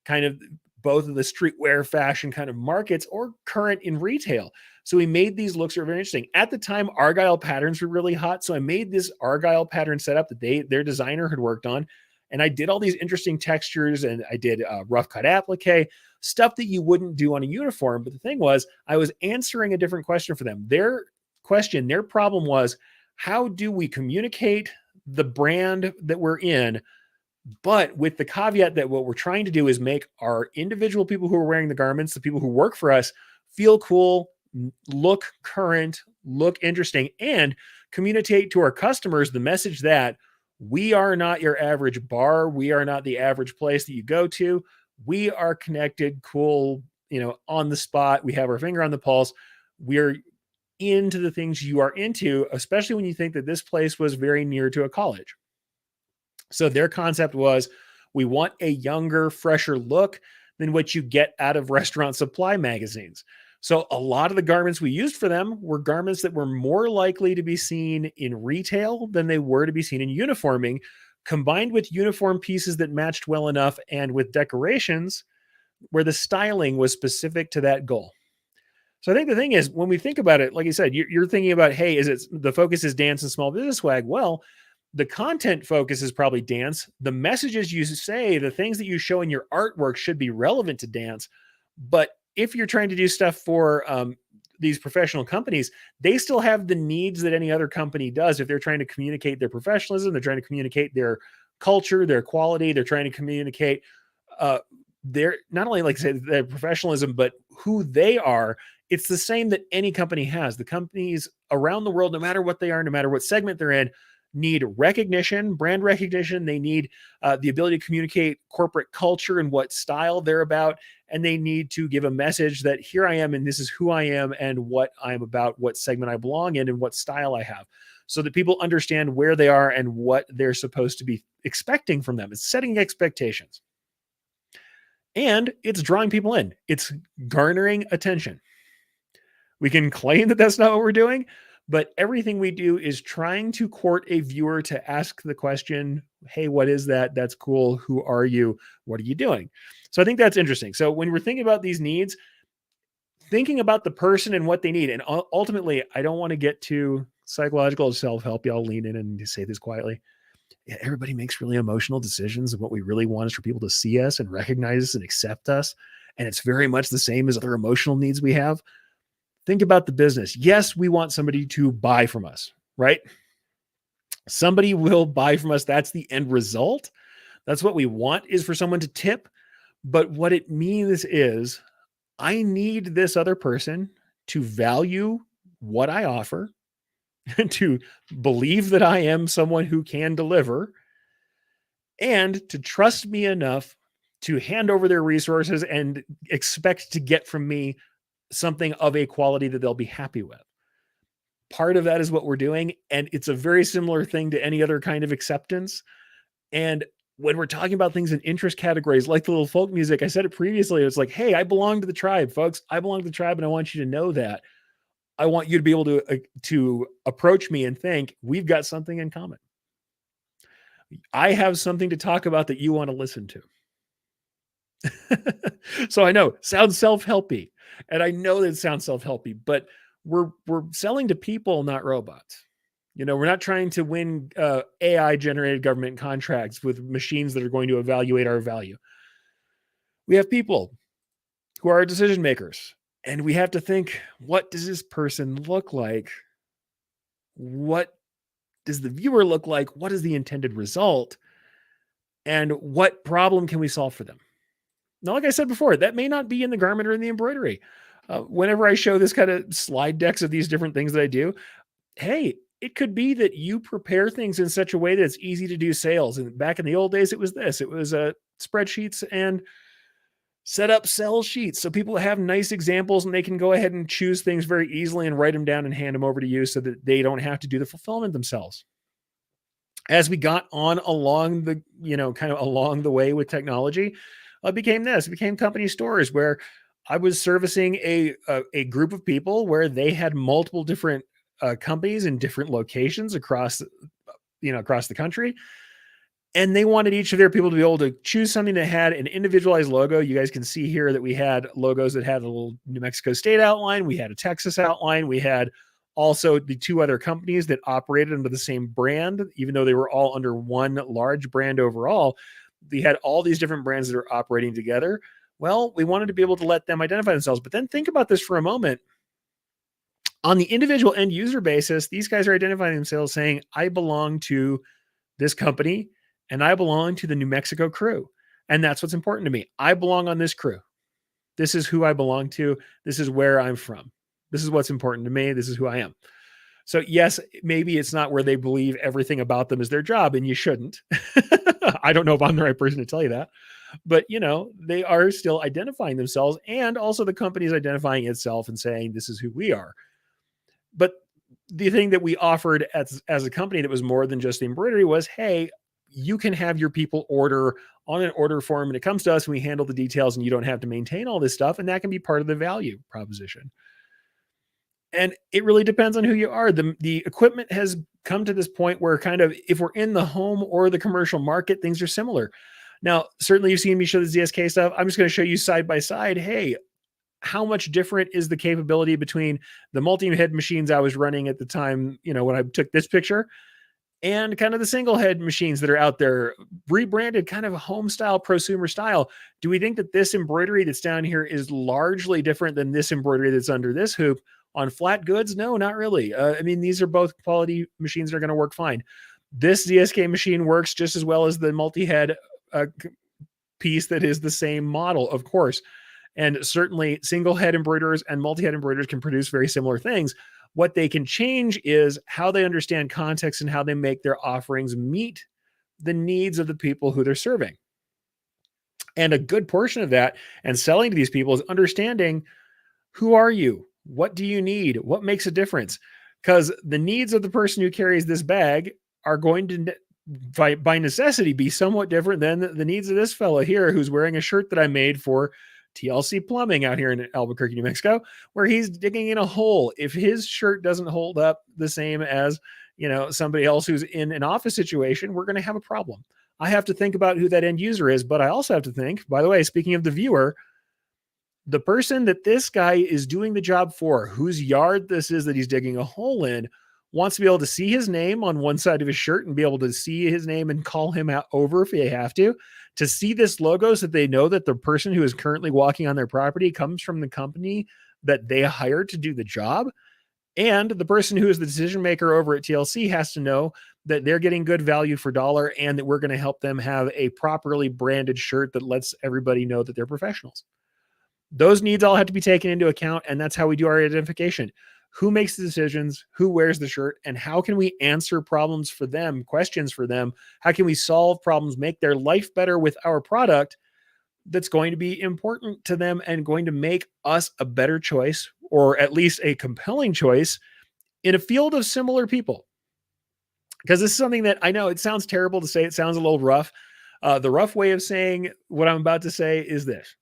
kind of both of the streetwear fashion kind of markets or current in retail. So we made these looks that were very interesting. At the time, Argyle patterns were really hot. So I made this Argyle pattern setup that their designer had worked on. And I did all these interesting textures, and I did rough cut applique, stuff that you wouldn't do on a uniform. But the thing was, I was answering a different question for them. Their problem was, how do we communicate the brand that we're in, but with the caveat that what we're trying to do is make our individual people who are wearing the garments, the people who work for us, feel cool, look current, look interesting, and communicate to our customers the message that we are not your average bar. We are not the average place that you go to. We are connected, cool, on the spot. We have our finger on the pulse. We're into the things you are into, especially when you think that this place was very near to a college. So their concept was, we want a younger, fresher look than what you get out of restaurant supply magazines. So a lot of the garments we used for them were garments that were more likely to be seen in retail than they were to be seen in uniforming, combined with uniform pieces that matched well enough and with decorations where the styling was specific to that goal. So I think the thing is, when we think about it, like you said, you're thinking about, hey, the focus is dance and small business swag? Well, the content focus is probably dance. The messages you say, the things that you show in your artwork should be relevant to dance. But if you're trying to do stuff for these professional companies, they still have the needs that any other company does. If they're trying to communicate their professionalism, they're trying to communicate their culture, their quality, they're trying to communicate their, not only like I said, their professionalism, but who they are. It's the same that any company has. The companies around the world, no matter what they are, no matter what segment they're in, need recognition, brand recognition. They need the ability to communicate corporate culture and what style they're about. And they need to give a message that here I am, and this is who I am and what I'm about, what segment I belong in and what style I have, so that people understand where they are and what they're supposed to be expecting from them. It's setting expectations. and it's drawing people in. It's garnering attention. We can claim that that's not what we're doing, but everything we do is trying to court a viewer to ask the question, hey, what is that? That's cool. Who are you? What are you doing? So I think that's interesting. So when we're thinking about these needs, thinking about the person and what they need, and ultimately, I don't want to get too psychological self-help. Y'all lean in and say this quietly. Yeah, everybody makes really emotional decisions, and what we really want is for people to see us and recognize us and accept us. And it's very much the same as other emotional needs we have. Think about the business. Yes, we want somebody to buy from us, right? Somebody will buy from us. That's the end result. That's what we want, is for someone to tip. But what it means is I need this other person to value what I offer, to believe that I am someone who can deliver, and to trust me enough to hand over their resources and expect to get from me something of a quality that they'll be happy with. Part of that is what we're doing. And it's a very similar thing to any other kind of acceptance. And when we're talking about things in interest categories, like the little folk music, I said it previously, it's like, hey, I belong to the tribe, folks. I belong to the tribe, and I want you to know that. I want you to be able to approach me and think we've got something in common. I have something to talk about that you want to listen to. So I know, sounds self-helpy, and I know that it sounds self-helpy, but we're selling to people, not robots. We're not trying to win AI generated government contracts with machines that are going to evaluate our value. We have people who are decision makers, and we have to think, what does this person look like? What does the viewer look like? What is the intended result? And what problem can we solve for them? Now, like I said before, that may not be in the garment or in the embroidery. Whenever I show this kind of slide decks of these different things that I do, hey, it could be that you prepare things in such a way that it's easy to do sales. And back in the old days, it was this. It was spreadsheets and set up sell sheets. So people have nice examples and they can go ahead and choose things very easily and write them down and hand them over to you so that they don't have to do the fulfillment themselves. As we got on along the, kind of along the way with technology, it became company stores where I was servicing a group of people where they had multiple different companies in different locations across the country. And they wanted each of their people to be able to choose something that had an individualized logo. You guys can see here that we had logos that had a little New Mexico State outline. We had a Texas outline. We had also the two other companies that operated under the same brand, even though they were all under one large brand overall. We had all these different brands that are operating together. Well, we wanted to be able to let them identify themselves. But then think about this for a moment. On the individual end user basis, these guys are identifying themselves saying, I belong to this company and I belong to the New Mexico crew. And that's what's important to me. I belong on this crew. This is who I belong to. This is where I'm from. This is what's important to me. This is who I am. So yes, maybe it's not where they believe everything about them is their job, and you shouldn't. I don't know if I'm the right person to tell you that, but they are still identifying themselves, and also the company is identifying itself and saying, this is who we are. But the thing that we offered as a company that was more than just the embroidery was, hey, you can have your people order on an order form and it comes to us and we handle the details and you don't have to maintain all this stuff. And that can be part of the value proposition. And it really depends on who you are. The equipment has come to this point where kind of, if we're in the home or the commercial market, things are similar. Now, certainly you've seen me show the ZSK stuff. I'm just going to show you side by side. Hey, how much different is the capability between the multi-head machines I was running at the time, when I took this picture, and kind of the single head machines that are out there, rebranded kind of home style, prosumer style. Do we think that this embroidery that's down here is largely different than this embroidery that's under this hoop on flat goods? No, not really. These are both quality machines that are going to work fine. This ZSK machine works just as well as the multi-head piece that is the same model, of course. And certainly single head embroiderers and multi-head embroiderers can produce very similar things. What they can change is how they understand context and how they make their offerings meet the needs of the people who they're serving. And a good portion of that and selling to these people is understanding, who are you? What do you need? What makes a difference? Because the needs of the person who carries this bag are going to by necessity be somewhat different than the needs of this fellow here who's wearing a shirt that I made for TLC Plumbing out here in Albuquerque, New Mexico, where he's digging in a hole. If his shirt doesn't hold up the same as, somebody else who's in an office situation, we're going to have a problem. I have to think about who that end user is, but I also have to think, by the way, speaking of the viewer, the person that this guy is doing the job for, whose yard this is that he's digging a hole in, wants to be able to see his name on one side of his shirt and be able to see his name and call him out over if they have to see this logo so that they know that the person who is currently walking on their property comes from the company that they hired to do the job. And the person who is the decision maker over at TLC has to know that they're getting good value for dollar and that we're going to help them have a properly branded shirt that lets everybody know that they're professionals. Those needs all have to be taken into account, and that's how we do our identification. Who makes the decisions, who wears the shirt, and how can we answer problems for them, questions for them? How can we solve problems, make their life better with our product that's going to be important to them and going to make us a better choice, or at least a compelling choice in a field of similar people? Because this is something that I know it sounds terrible to say. It sounds a little rough. The rough way of saying what I'm about to say is this.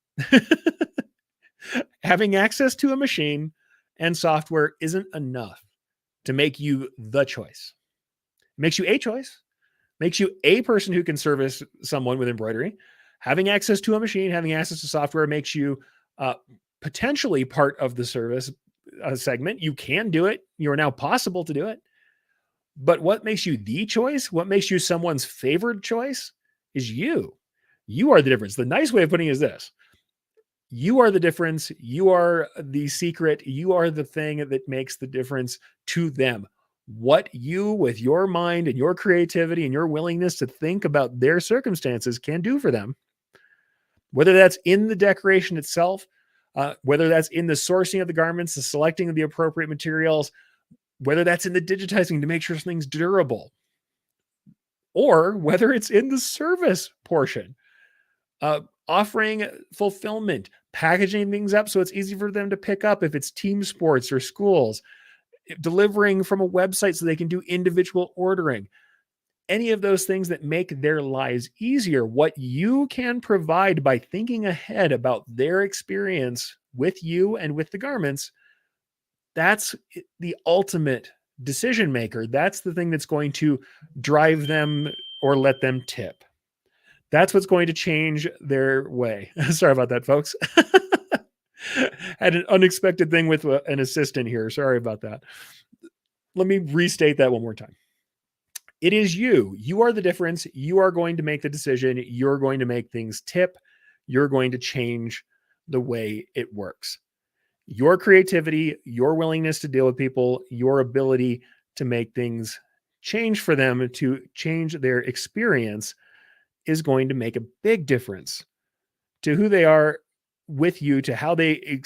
Having access to a machine and software isn't enough to make you the choice. It makes you a choice, makes you a person who can service someone with embroidery. Having access to a machine, having access to software makes you potentially part of the service segment. You can do it. You are now possible to do it. But what makes you the choice, what makes you someone's favored choice is you. You are the difference. The nice way of putting it is this. You are the difference. You are the secret. You are the thing that makes the difference to them. What you, with your mind and your creativity and your willingness to think about their circumstances, can do for them, whether that's in the decoration itself, whether that's in the sourcing of the garments, the selecting of the appropriate materials, whether that's in the digitizing to make sure something's durable, or whether it's in the service portion. Offering fulfillment, packaging things up so it's easy for them to pick up if it's team sports or schools, delivering from a website so they can do individual ordering. Any of those things that make their lives easier, what you can provide by thinking ahead about their experience with you and with the garments, that's the ultimate decision maker. That's the thing that's going to drive them or let them tip. That's what's going to change their way. Sorry about that, folks. Had an unexpected thing with an assistant here. Sorry about that. Let me restate that one more time. It is you. You are the difference. You are going to make the decision. You're going to make things tip. You're going to change the way it works. Your creativity, your willingness to deal with people, your ability to make things change for them, to change their experience, is going to make a big difference to who they are with you, to how they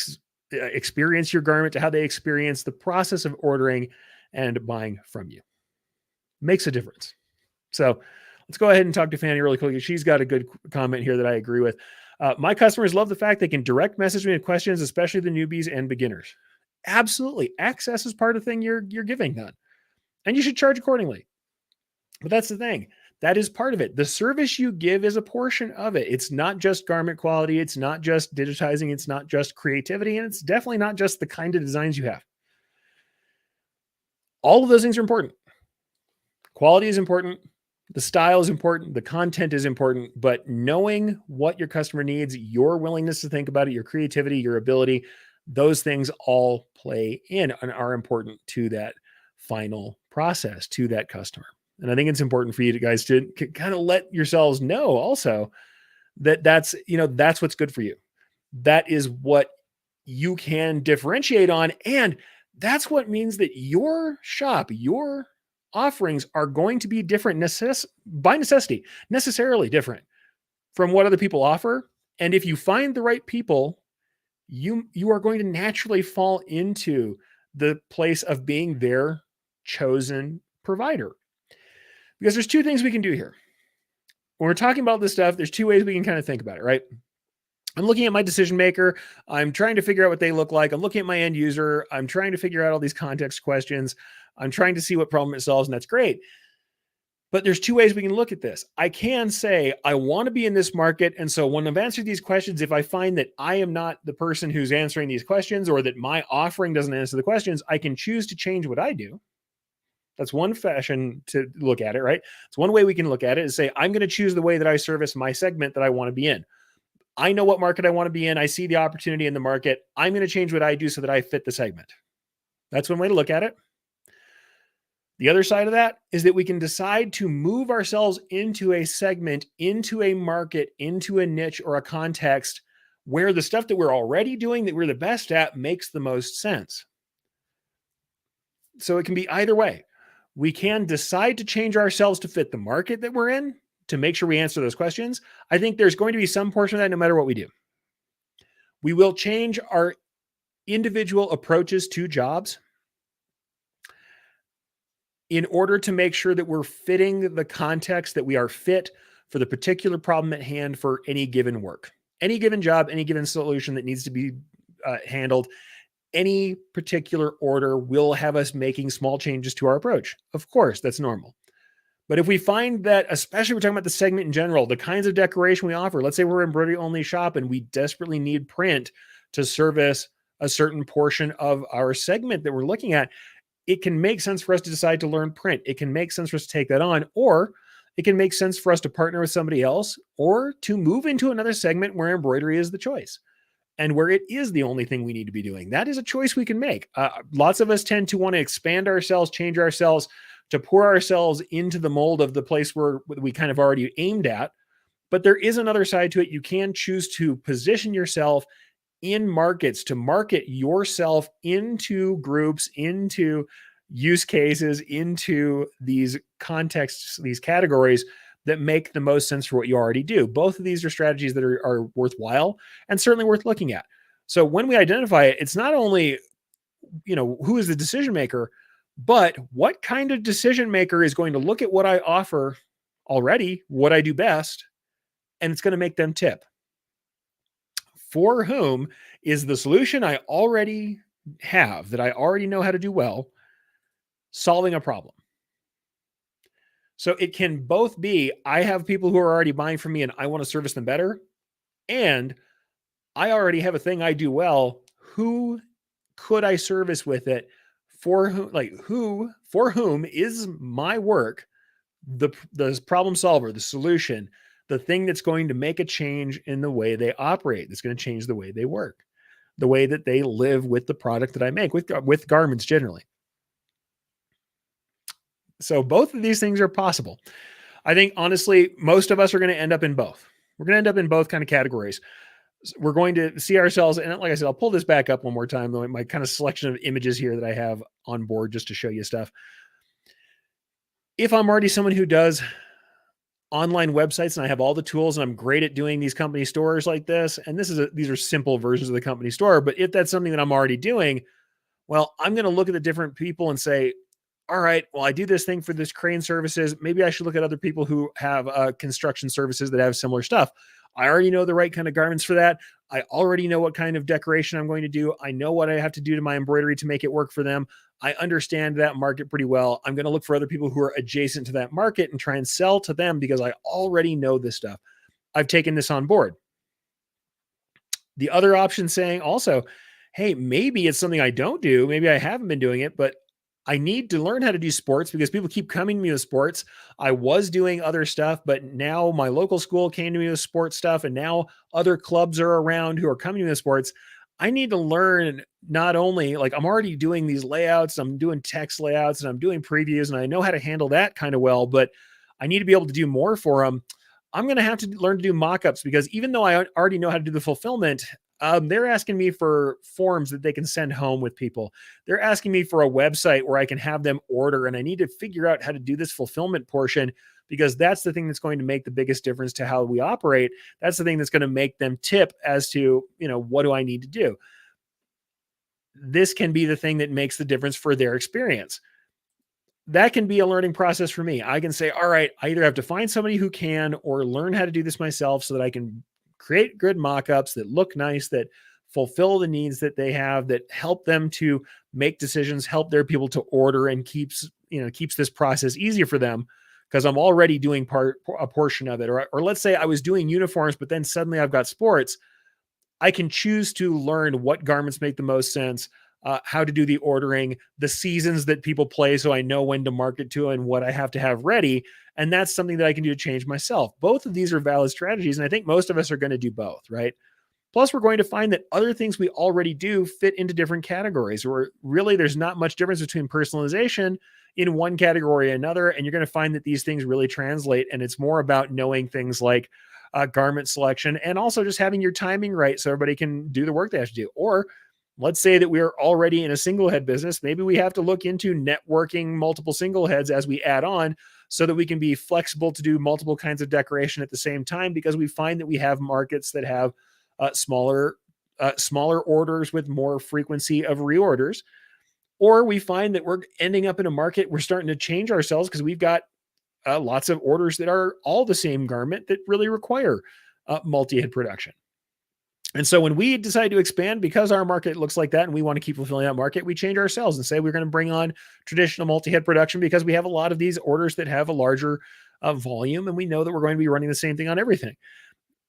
experience your garment, to how they experience the process of ordering and buying from you. Makes a difference. So let's go ahead and talk to Fanny really quickly. She's got a good comment here that I agree with. My customers love the fact they can direct message me with questions, especially the newbies and beginners. Absolutely. Access is part of the thing you're giving them, and you should charge accordingly. But that's the thing. That is part of it. The service you give is a portion of it. It's not just garment quality. It's not just digitizing. It's not just creativity. And it's definitely not just the kind of designs you have. All of those things are important. Quality is important. The style is important. The content is important. But knowing what your customer needs, your willingness to think about it, your creativity, your ability, those things all play in and are important to that final process, to that customer. And I think it's important for you guys to kind of let yourselves know also that that's what's good for you. That is what you can differentiate on. And that's what means that your shop, your offerings are going to be different by necessity, necessarily different from what other people offer. And if you find the right people, you are going to naturally fall into the place of being their chosen provider. Because there's two things we can do here. When we're talking about this stuff, there's two ways we can kind of think about it, right? I'm looking at my decision maker. I'm trying to figure out what they look like. I'm looking at my end user. I'm trying to figure out all these context questions. I'm trying to see what problem it solves, and that's great. But there's two ways we can look at this. I can say, I want to be in this market. And so when I've answered these questions, if I find that I am not the person who's answering these questions, or that my offering doesn't answer the questions, I can choose to change what I do. That's one fashion to look at it, right? It's one way we can look at it, is say, I'm going to choose the way that I service my segment that I want to be in. I know what market I want to be in. I see the opportunity in the market. I'm going to change what I do so that I fit the segment. That's one way to look at it. The other side of that is that we can decide to move ourselves into a segment, into a market, into a niche or a context where the stuff that we're already doing, that we're the best at, makes the most sense. So it can be either way. We can decide to change ourselves to fit the market that we're in, to make sure we answer those questions. I think there's going to be some portion of that no matter what we do. We will change our individual approaches to jobs in order to make sure that we're fitting the context, that we are fit for the particular problem at hand for any given work, any given job, any given solution that needs to be handled. Any particular order will have us making small changes to our approach. Of course, that's normal. But if we find that, especially we're talking about the segment in general, the kinds of decoration we offer, let's say we're an embroidery only shop and we desperately need print to service a certain portion of our segment that we're looking at, it can make sense for us to decide to learn print. It can make sense for us to take that on, or it can make sense for us to partner with somebody else, or to move into another segment where embroidery is the choice and where it is the only thing we need to be doing. That is a choice we can make. Lots of us tend to want to expand ourselves, change ourselves, to pour ourselves into the mold of the place where we kind of already aimed at. But there is another side to it. You can choose to position yourself in markets, to market yourself into groups, into use cases, into these contexts, these categories that make the most sense for what you already do. Both of these are strategies that are worthwhile and certainly worth looking at. So when we identify it, it's not only, who is the decision maker, but what kind of decision maker is going to look at what I offer already, what I do best, and it's going to make them tip. For whom is the solution I already have, that I already know how to do well, solving a problem? So it can both be, I have people who are already buying from me and I want to service them better, and I already have a thing I do well. Who could I service with it? For whom is my work the problem solver, the solution, the thing that's going to make a change in the way they operate, that's going to change the way they work, the way that they live with the product that I make, with garments generally. So both of these things are possible. I think, honestly, most of us are going to end up in both. We're going to end up in both kind of categories. We're going to see ourselves, and like I said, I'll pull this back up one more time, my kind of selection of images here that I have on board just to show you stuff. If I'm already someone who does online websites and I have all the tools and I'm great at doing these company stores like this, and these are simple versions of the company store, but if that's something that I'm already doing, well, I'm going to look at the different people and say, all right, well, I do this thing for this crane services. Maybe I should look at other people who have construction services that have similar stuff. I already know the right kind of garments for that. I already know what kind of decoration I'm going to do. I know what I have to do to my embroidery to make it work for them. I understand that market pretty well. I'm going to look for other people who are adjacent to that market and try and sell to them because I already know this stuff. I've taken this on board. The other option saying also, hey, maybe it's something I don't do. Maybe I haven't been doing it, but I need to learn how to do sports because people keep coming to me with sports. I was doing other stuff, but now my local school came to me with sports stuff, and now other clubs are around who are coming to me with sports. I need to learn, not only, like, I'm already doing these layouts, I'm doing text layouts, and I'm doing previews, and I know how to handle that kind of well, but I need to be able to do more for them. I'm going to have to learn to do mock-ups because even though I already know how to do the fulfillment, they're asking me for forms that they can send home with people. They're asking me for a website where I can have them order, and I need to figure out how to do this fulfillment portion because that's the thing that's going to make the biggest difference to how we operate. That's the thing that's going to make them tip as to, what do I need to do? This can be the thing that makes the difference for their experience. That can be a learning process for me. I can say, all right, I either have to find somebody who can or learn how to do this myself so that I can create good mock-ups that look nice, that fulfill the needs that they have, that help them to make decisions, help their people to order, and keeps this process easier for them because I'm already doing a portion of it. Or let's say I was doing uniforms, but then suddenly I've got sports. I can choose to learn what garments make the most sense, how to do the ordering, the seasons that people play, so I know when to market to and what I have to have ready. And that's something that I can do to change myself. Both of these are valid strategies. And I think most of us are going to do both, right? Plus, we're going to find that other things we already do fit into different categories, where really there's not much difference between personalization in one category or another. And you're going to find that these things really translate. And it's more about knowing things like garment selection and also just having your timing right so everybody can do the work they have to do. Or let's say that we're already in a single head business. Maybe we have to look into networking multiple single heads as we add on so that we can be flexible to do multiple kinds of decoration at the same time, because we find that we have markets that have smaller orders with more frequency of reorders. Or we find that we're ending up in a market, we're starting to change ourselves because we've got lots of orders that are all the same garment that really require multi-head production. And so when we decide to expand, because our market looks like that and we want to keep fulfilling that market, we change ourselves and say we're going to bring on traditional multi-head production because we have a lot of these orders that have a larger volume, and we know that we're going to be running the same thing on everything.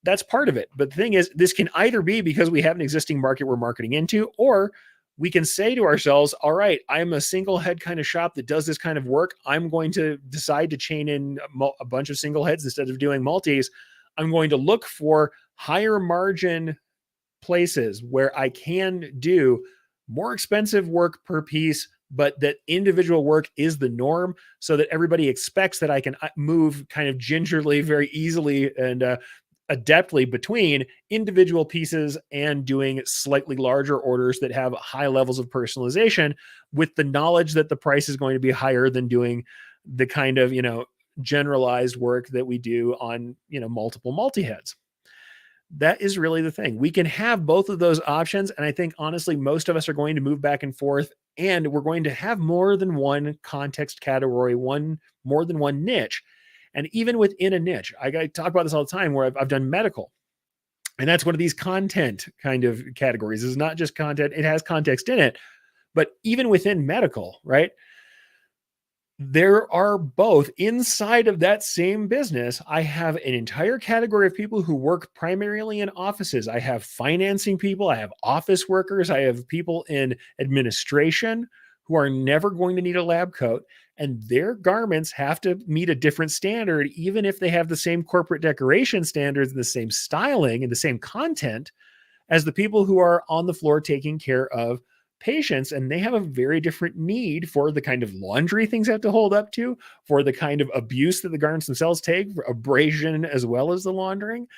That's part of it. But the thing is, this can either be because we have an existing market we're marketing into, or we can say to ourselves, all right, I'm a single head kind of shop that does this kind of work. I'm going to decide to chain in a bunch of single heads instead of doing multis. I'm going to look for higher margin places where I can do more expensive work per piece, but that individual work is the norm, so that everybody expects that I can move kind of gingerly, very easily, and adeptly between individual pieces and doing slightly larger orders that have high levels of personalization, with the knowledge that the price is going to be higher than doing the kind of, generalized work that we do on, multiple multi-heads. That is really the thing. We can have both of those options. And I think honestly, most of us are going to move back and forth, and we're going to have more than one context category, more than one niche. And even within a niche, I talk about this all the time, where I've done medical. And that's one of these content kind of categories. It's not just content, it has context in it. But even within medical, right? There are both inside of that same business. I have an entire category of people who work primarily in offices. I have financing people, I have office workers, I have people in administration who are never going to need a lab coat, and their garments have to meet a different standard, even if they have the same corporate decoration standards and the same styling and the same content as the people who are on the floor taking care of patients. And they have a very different need for the kind of laundry things have to hold up to, for the kind of abuse that the garments themselves take, for abrasion as well as the laundering,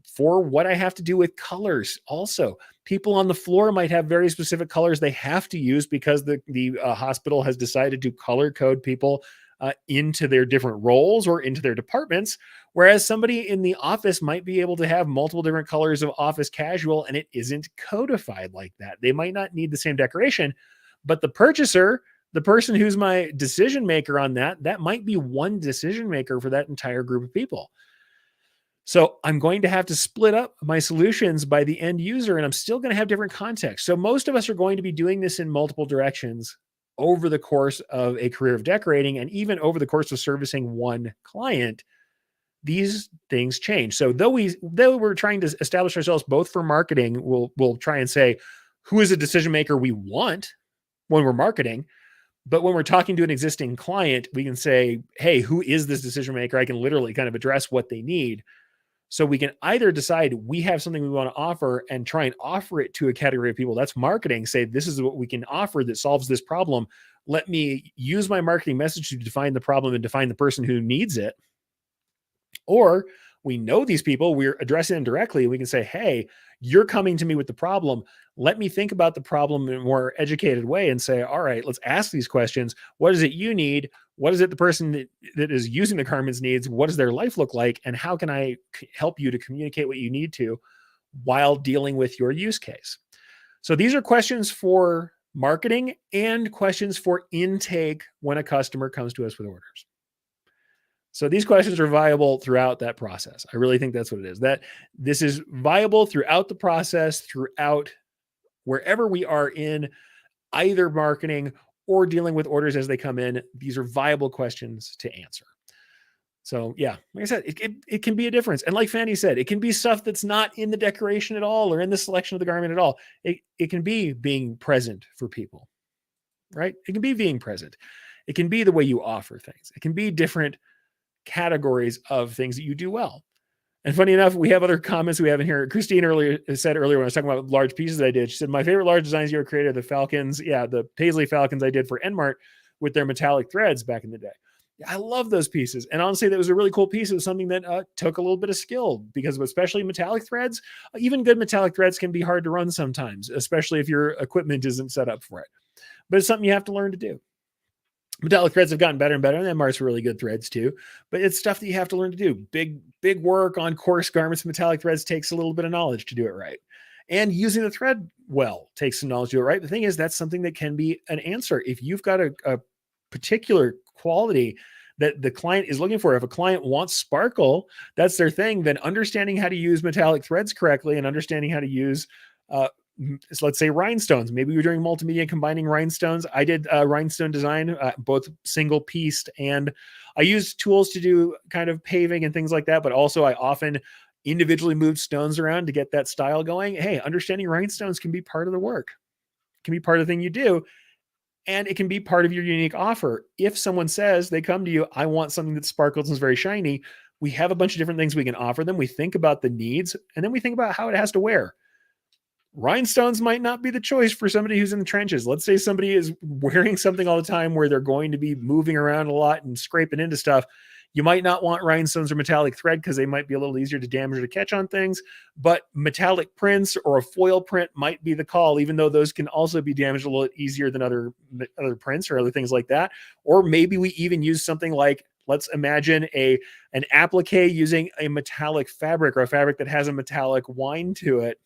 for what I have to do with colors. Also, people on the floor might have very specific colors they have to use because the hospital has decided to color code people into their different roles or into their departments. Whereas somebody in the office might be able to have multiple different colors of office casual, and it isn't codified like that. They might not need the same decoration, but the purchaser, the person who's my decision maker on that might be one decision maker for that entire group of people. So I'm going to have to split up my solutions by the end user, and I'm still going to have different contexts. So most of us are going to be doing this in multiple directions over the course of a career of decorating, and even over the course of servicing one client. These things change. So though we're trying to establish ourselves both for marketing, we'll try and say who is a decision maker we want when we're marketing. But when we're talking to an existing client, we can say, hey, who is this decision maker? I can literally kind of address what they need. So we can either decide we have something we want to offer and try and offer it to a category of people. That's marketing. Say, this is what we can offer that solves this problem. Let me use my marketing message to define the problem and define the person who needs it. Or we know these people, we're addressing them directly. We can say, hey, you're coming to me with the problem. Let me think about the problem in a more educated way and say, all right, let's ask these questions. What is it you need? What is it the person that is using the garments needs? What does their life look like? And how can I help you to communicate what you need to while dealing with your use case? So these are questions for marketing and questions for intake when a customer comes to us with orders. So these questions are viable throughout that process. I really think that's what it is. That this is viable throughout the process, throughout wherever we are in either marketing or dealing with orders as they come in. These are viable questions to answer. So yeah, like I said, it can be a difference. And like Fanny said, it can be stuff that's not in the decoration at all or in the selection of the garment at all. It can be being present for people, right? It can be being present. It can be the way you offer things. It can be different categories of things that you do well. And funny enough, we have other comments we have in here. Christine earlier said when I was talking about large pieces that I did, she said, my favorite large designs you ever created are the Falcons. Yeah, the Paisley Falcons I did for Enmart with their metallic threads back in the day. I love those pieces. And honestly, that was a really cool piece. It was something that took a little bit of skill because especially metallic threads, even good metallic threads can be hard to run sometimes, especially if your equipment isn't set up for it. But it's something you have to learn to do. Metallic threads have gotten better and better, and Mar's really good threads too. But it's stuff that you have to learn to do. Big work on coarse garments. Metallic threads takes a little bit of knowledge to do it right. And using the thread well takes some knowledge to do it right. The thing is, that's something that can be an answer. If you've got a particular quality that the client is looking for, if a client wants sparkle, that's their thing, then understanding how to use metallic threads correctly and understanding how to use so let's say rhinestones. Maybe you're doing multimedia combining rhinestones. I did rhinestone design, both single pieced, and I used tools to do kind of paving and things like that. But also I often individually moved stones around to get that style going. Hey, understanding rhinestones can be part of the work, can be part of the thing you do. And it can be part of your unique offer. If someone says they come to you, I want something that sparkles and is very shiny, we have a bunch of different things we can offer them. We think about the needs, and then we think about how it has to wear. Rhinestones might not be the choice for somebody who's in the trenches. Let's say somebody is wearing something all the time where they're going to be moving around a lot and scraping into stuff. You might not want rhinestones or metallic thread because they might be a little easier to damage or to catch on things, but metallic prints or a foil print might be the call, even though those can also be damaged a little easier than other prints or other things like that. Or maybe we even use something like, let's imagine an applique using a metallic fabric or a fabric that has a metallic wind to it,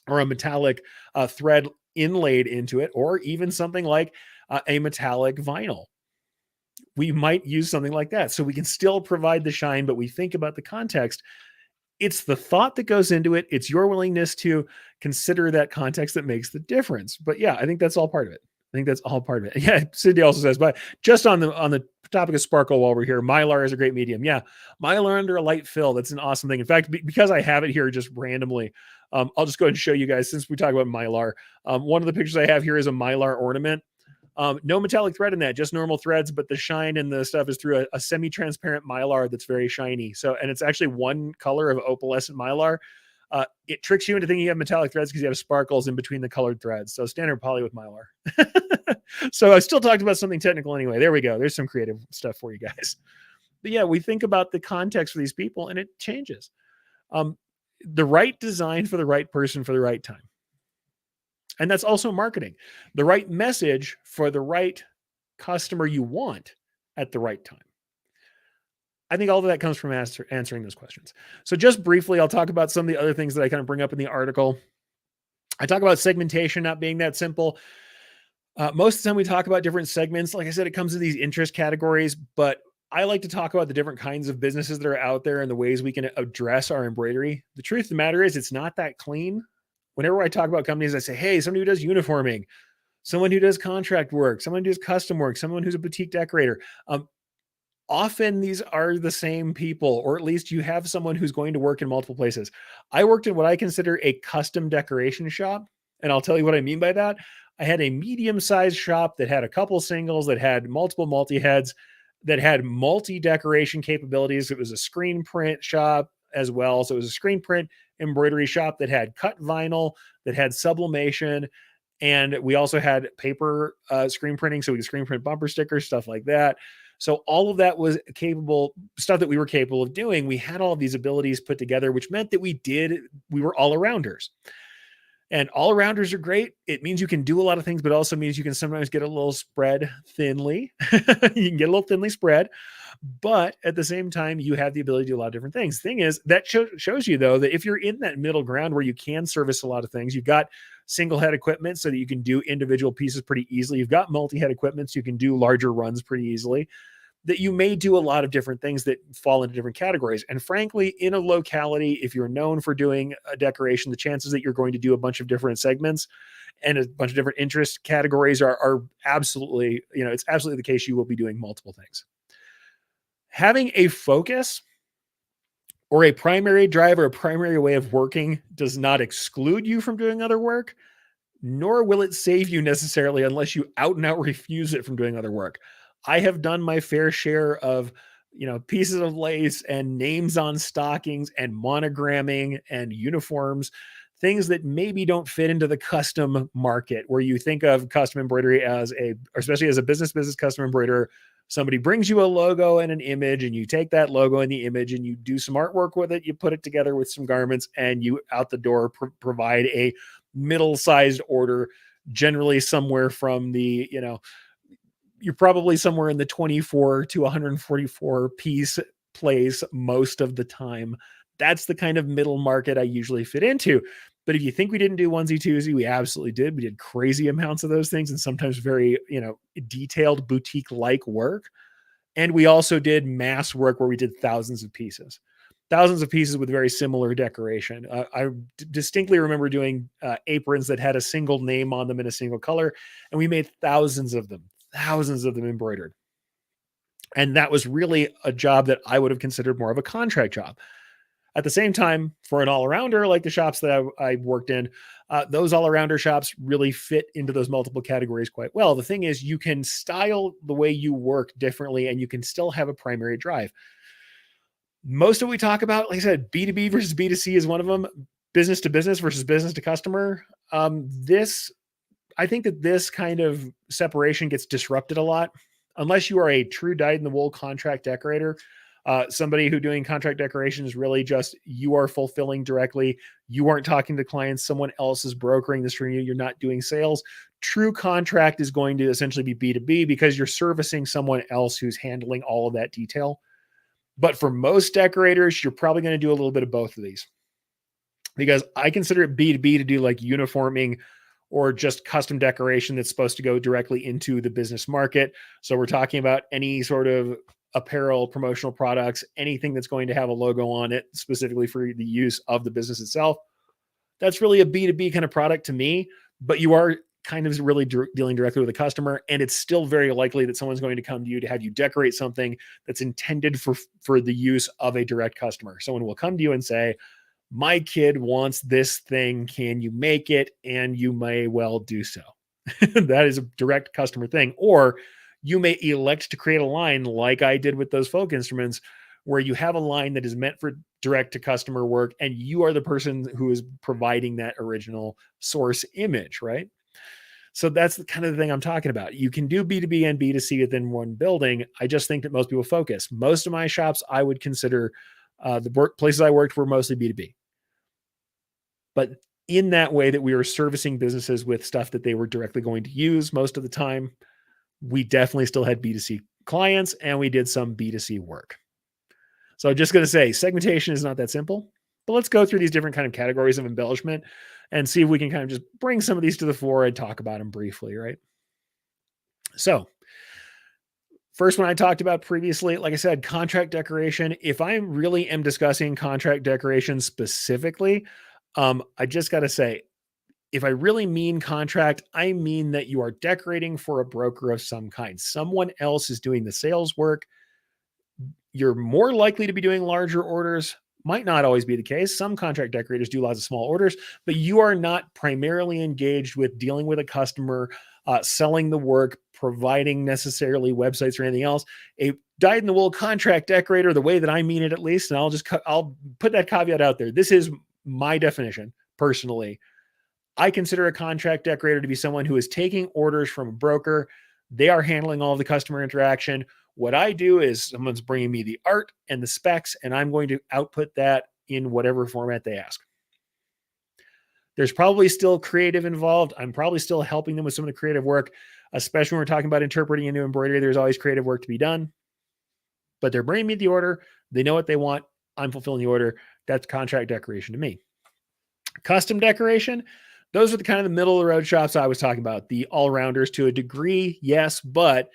or a metallic thread inlaid into it, or even something like a metallic vinyl. We might use something like that. So we can still provide the shine, but we think about the context. It's the thought that goes into it. It's your willingness to consider that context that makes the difference. But yeah, I think that's all part of it. I think that's all part of it. Yeah, Cindy also says, but just on the topic of sparkle while we're here, Mylar is a great medium. Yeah, Mylar under a light fill. That's an awesome thing. In fact, because I have it here just randomly, I'll just go ahead and show you guys, since we talk about Mylar. One of the pictures I have here is a Mylar ornament. No metallic thread in that, just normal threads, but the shine and the stuff is through a semi-transparent Mylar that's very shiny. So, and it's actually one color of opalescent Mylar. It tricks you into thinking you have metallic threads because you have sparkles in between the colored threads. So standard poly with Mylar. So I still talked about something technical anyway. There we go. There's some creative stuff for you guys. But yeah, we think about the context for these people and it changes. The right design for the right person for the right time. And that's also marketing. The right message for the right customer you want at the right time. I think all of that comes from answering those questions. So just briefly, I'll talk about some of the other things that I kind of bring up in the article. I talk about segmentation not being that simple. Most of the time we talk about different segments. Like I said, it comes in these interest categories, but I like to talk about the different kinds of businesses that are out there and the ways we can address our embroidery. The truth of the matter is it's not that clean. Whenever I talk about companies, I say, hey, somebody who does uniforming, someone who does contract work, someone who does custom work, someone who's a boutique decorator. Often these are the same people, or at least you have someone who's going to work in multiple places. I worked in what I consider a custom decoration shop, and I'll tell you what I mean by that. I had a medium-sized shop that had a couple singles, that had multiple multi-heads, that had multi-decoration capabilities. It was a screen print shop as well. So it was a screen print embroidery shop that had cut vinyl, that had sublimation, and we also had paper screen printing, so we could screen print bumper stickers, stuff like that. So all of that was capable stuff that we were capable of doing. We had all of these abilities put together, which meant that we were all-arounders. And all-arounders are great. It means you can do a lot of things, but also means you can sometimes get a little spread thinly. You can get a little thinly spread, but at the same time, you have the ability to do a lot of different things. Thing is, that shows you, though, that if you're in that middle ground where you can service a lot of things, you've got single head equipment so that you can do individual pieces pretty easily. You've got multi-head equipment so you can do larger runs pretty easily. That you may do a lot of different things that fall into different categories. And frankly, in a locality, if you're known for doing a decoration, the chances that you're going to do a bunch of different segments and a bunch of different interest categories are absolutely, it's absolutely the case. You will be doing multiple things. Having a focus or a primary drive or a primary way of working does not exclude you from doing other work, nor will it save you necessarily unless you out and out refuse it from doing other work. I have done my fair share of, pieces of lace and names on stockings and monogramming and uniforms, things that maybe don't fit into the custom market where you think of custom embroidery or especially as a business custom embroiderer. Somebody brings you a logo and an image, and you take that logo and the image and you do some artwork with it. You put it together with some garments, and you out the door provide a middle-sized order, generally somewhere from you're probably somewhere in the 24 to 144 piece place most of the time. That's the kind of middle market I usually fit into. But if you think we didn't do onesie twosie, we absolutely did. We did crazy amounts of those things, and sometimes very, detailed boutique like work. And we also did mass work where we did thousands of pieces with very similar decoration. I distinctly remember doing aprons that had a single name on them in a single color, and we made thousands of them embroidered. And that was really a job that I would have considered more of a contract job. At the same time, for an all-arounder like the shops that I worked in, those all-arounder shops really fit into those multiple categories quite well. The thing is, you can style the way you work differently, and you can still have a primary drive. Most of what we talk about, like I said, B2B versus B2C is one of them. Business to business versus business to customer. I think that this kind of separation gets disrupted a lot unless you are a true dyed-in-the-wool contract decorator. Somebody who doing contract decoration is really just you are fulfilling directly. You aren't talking to clients. Someone else is brokering this for you. You're not doing sales. True contract is going to essentially be B2B because you're servicing someone else who's handling all of that detail. But for most decorators, you're probably going to do a little bit of both of these, because I consider it B2B to do like uniforming or just custom decoration that's supposed to go directly into the business market. So we're talking about any sort of apparel, promotional products, anything that's going to have a logo on it specifically for the use of the business itself. That's really a B2B kind of product to me, but you are kind of really dealing directly with the customer. And it's still very likely that someone's going to come to you to have you decorate something that's intended for the use of a direct customer. Someone will come to you and say, my kid wants this thing. Can you make it? And you may well do so. That is a direct customer thing. Or you may elect to create a line like I did with those folk instruments, where you have a line that is meant for direct to customer work, and you are the person who is providing that original source image, right? So that's the kind of the thing I'm talking about. You can do B2B and B2C within one building. I just think that most people focus. Most of my shops, I would consider the workplaces I worked were mostly B2B. But in that way that we were servicing businesses with stuff that they were directly going to use most of the time, we definitely still had B2C clients, and we did some B2C work. So I'm just going to say segmentation is not that simple, but let's go through these different kind of categories of embellishment and see if we can kind of just bring some of these to the fore and talk about them briefly, right? So first one I talked about previously, like I said, contract decoration. If I really am discussing contract decoration specifically, I just got to say, if I really mean contract, I mean that you are decorating for a broker of some kind. Someone else is doing the sales work. You're more likely to be doing larger orders. Might not always be the case. Some contract decorators do lots of small orders, but you are not primarily engaged with dealing with a customer, selling the work, providing necessarily websites or anything else. A dyed-in-the-wool contract decorator, the way that I mean it at least, and I'll put that caveat out there. This is my definition personally. I consider a contract decorator to be someone who is taking orders from a broker. They are handling all of the customer interaction. What I do is someone's bringing me the art and the specs, and I'm going to output that in whatever format they ask. There's probably still creative involved. I'm probably still helping them with some of the creative work, especially when we're talking about interpreting into embroidery. There's always creative work to be done, but they're bringing me the order. They know what they want. I'm fulfilling the order. That's contract decoration to me. Custom decoration. Those are the kind of the middle of the road shops I was talking about. The all-rounders to a degree, yes, but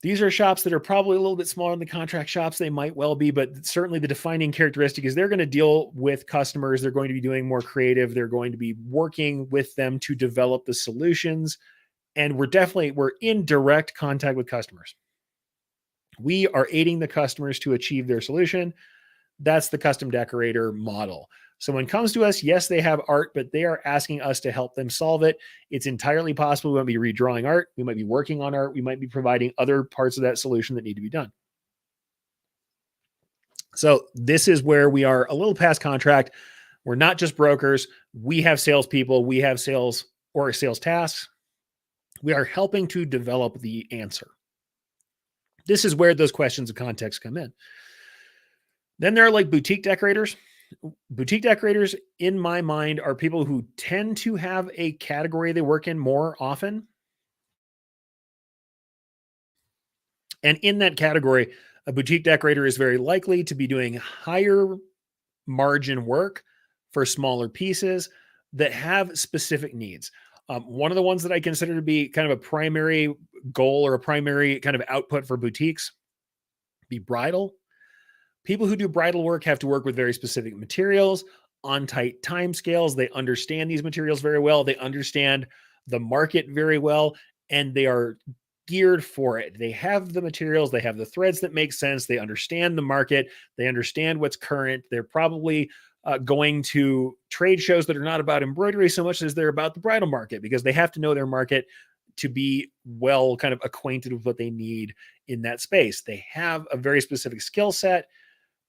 these are shops that are probably a little bit smaller than the contract shops. They might well be, but certainly the defining characteristic is they're going to deal with customers. They're going to be doing more creative. They're going to be working with them to develop the solutions. And we're in direct contact with customers. We are aiding the customers to achieve their solution. That's the custom decorator model. Someone comes to us, yes, they have art, but they are asking us to help them solve it. It's entirely possible we might be redrawing art, we might be working on art, we might be providing other parts of that solution that need to be done. So this is where we are a little past contract. We're not just brokers. We have salespeople. We have sales or sales tasks. We are helping to develop the answer. This is where those questions of context come in. Then there are like boutique decorators. Boutique decorators, in my mind, are people who tend to have a category they work in more often. And in that category, a boutique decorator is very likely to be doing higher margin work for smaller pieces that have specific needs. One of the ones that I consider to be kind of a primary goal or a primary kind of output for boutiques be bridal. People who do bridal work have to work with very specific materials on tight time scales. They understand these materials very well. They understand the market very well, and they are geared for it. They have the materials, they have the threads that make sense. They understand the market. They understand what's current. They're probably going to trade shows that are not about embroidery so much as they're about the bridal market, because they have to know their market to be well kind of acquainted with what they need in that space. They have a very specific skill set,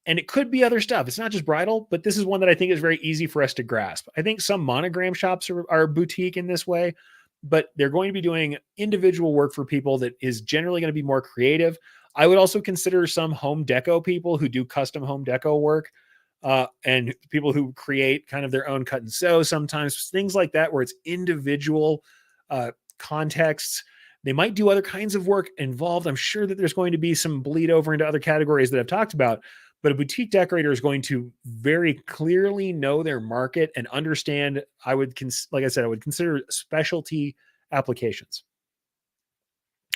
and it could be other stuff. It's not just bridal, but this is one that I think is very easy for us to grasp. I think some monogram shops are boutique in this way, but they're going to be doing individual work for people that is generally going to be more creative. I would also consider some home deco people who do custom home deco work, and people who create kind of their own cut and sew, sometimes things like that, where it's individual contexts. They might do other kinds of work involved. I'm sure that there's going to be some bleed over into other categories that I've talked about, but a boutique decorator is going to very clearly know their market and understand, like I said, I would consider specialty applications.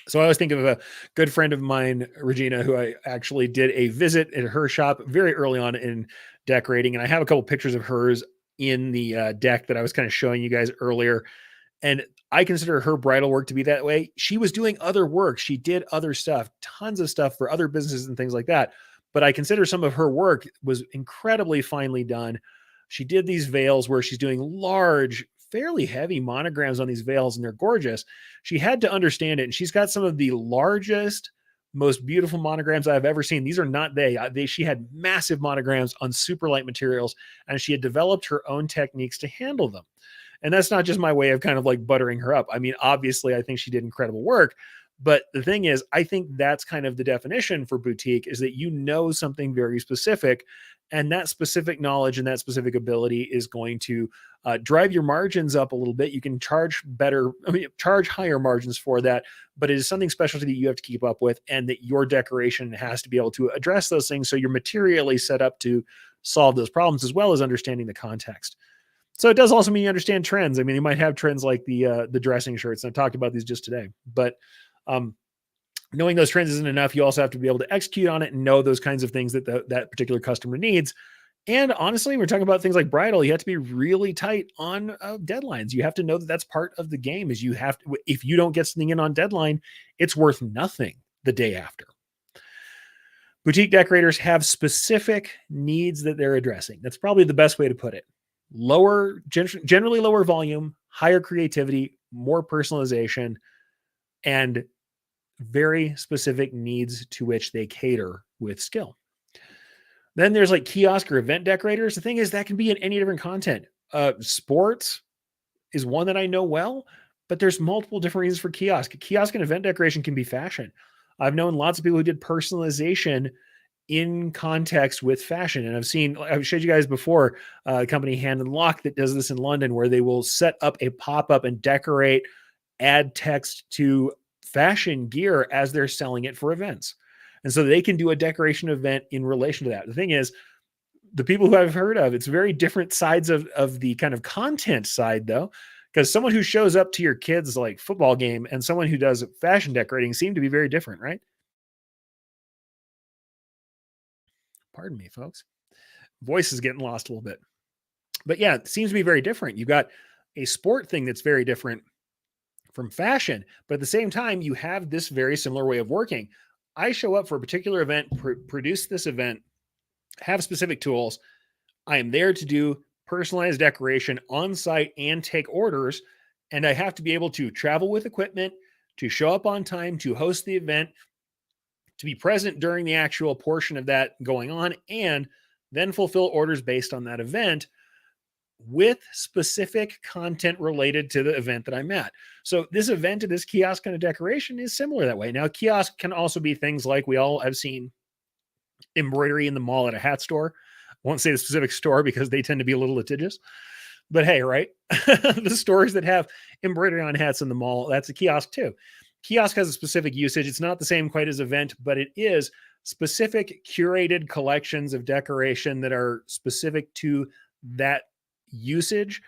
So I was thinking of a good friend of mine, Regina, who I actually did a visit at her shop very early on in decorating. And I have a couple pictures of hers in the deck that I was kind of showing you guys earlier. And I consider her bridal work to be that way. She was doing other work. She did other stuff, tons of stuff for other businesses and things like that. But I consider some of her work was incredibly finely done. She did these veils where she's doing large, fairly heavy monograms on these veils, and they're gorgeous. She had to understand it. And she's got some of the largest, most beautiful monograms I've ever seen. These are not she had massive monograms on super light materials, and she had developed her own techniques to handle them. And that's not just my way of kind of like buttering her up. I mean, obviously, I think she did incredible work. But the thing is, I think that's kind of the definition for boutique, is that you know something very specific, and that specific knowledge and that specific ability is going to drive your margins up a little bit. You can charge charge higher margins for that, but it is something specialty that you have to keep up with, and that your decoration has to be able to address those things. So you're materially set up to solve those problems, as well as understanding the context. So it does also mean you understand trends. I mean, you might have trends like the dressing shirts. And I talked about these just today, but knowing those trends isn't enough. You also have to be able to execute on it and know those kinds of things that that particular customer needs. And honestly, we're talking about things like bridal. You have to be really tight on deadlines. You have to know that that's part of the game. Is you have to, if you don't get something in on deadline, it's worth nothing the day after. Boutique decorators have specific needs that they're addressing. That's probably the best way to put it. Generally lower volume, higher creativity, more personalization, and very specific needs to which they cater with skill. Then there's like kiosk or event decorators. The thing is, that can be in any different content. Sports is one that I know well, but there's multiple different reasons for kiosk. Kiosk and event decoration can be fashion. I've known lots of people who did personalization in context with fashion. And I've showed you guys before, a company Hand and Lock that does this in London, where they will set up a pop-up and decorate, add text to fashion gear as they're selling it for events. And so they can do a decoration event in relation to that. The thing is, the people who I've heard of, it's very different sides of the kind of content side, though, because someone who shows up to your kids' like football game and someone who does fashion decorating seem to be very different, right? Pardon me, folks. Voice is getting lost a little bit. But yeah, it seems to be very different. You've got a sport thing that's very different from fashion, but at the same time, you have this very similar way of working. I show up for a particular event, produce this event, have specific tools. I am there to do personalized decoration on site and take orders. And I have to be able to travel with equipment, to show up on time, to host the event, to be present during the actual portion of that going on, and then fulfill orders based on that event with specific content related to the event that I'm at. So this event, this kiosk kind of decoration is similar that way. Now, kiosk can also be things like we all have seen embroidery in the mall at a hat store. I won't say the specific store because they tend to be a little litigious. But hey, right? The stores that have embroidery on hats in the mall, that's a kiosk too. Kiosk has a specific usage. It's not the same quite as event, but it is specific curated collections of decoration that are specific to that usage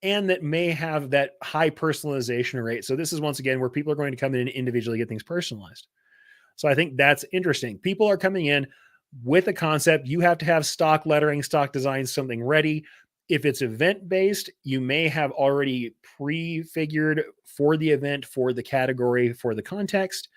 and that may have that high personalization rate. So this is once again where people are going to come in and individually get things personalized. So I think that's interesting. People are coming in with a concept. You have to have stock lettering, stock design, something ready. If it's event based, you may have already prefigured for the event, for the category, for the context.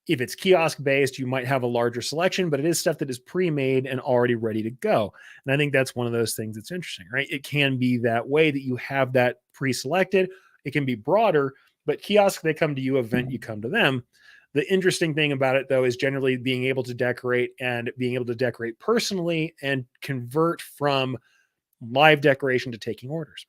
If it's kiosk based, you might have a larger selection, but it is stuff that is pre-made and already ready to go. And I think that's one of those things that's interesting, right? It can be that way that you have that pre-selected. It can be broader, but kiosk, they come to you, event, you come to them. The interesting thing about it, though, is generally being able to decorate and being able to decorate personally and convert from live decoration to taking orders.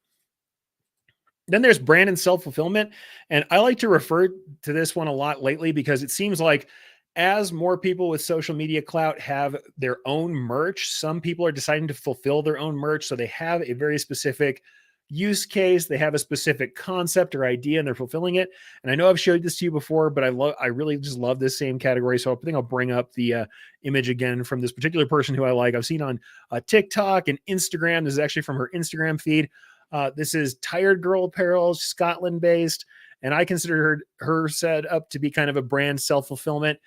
Then there's brand and self-fulfillment. And I like to refer to this one a lot lately because it seems like as more people with social media clout have their own merch, some people are deciding to fulfill their own merch. So they have a very specific use case, they have a specific concept or idea, and they're fulfilling it. And I know I've showed this to you before, but I really just love this same category. So I think I'll bring up the image again from this particular person who I like. I've seen on TikTok and Instagram. This is actually from her Instagram feed. This is Tired Girl Apparel, Scotland based, and I consider her set up to be kind of a brand self-fulfillment.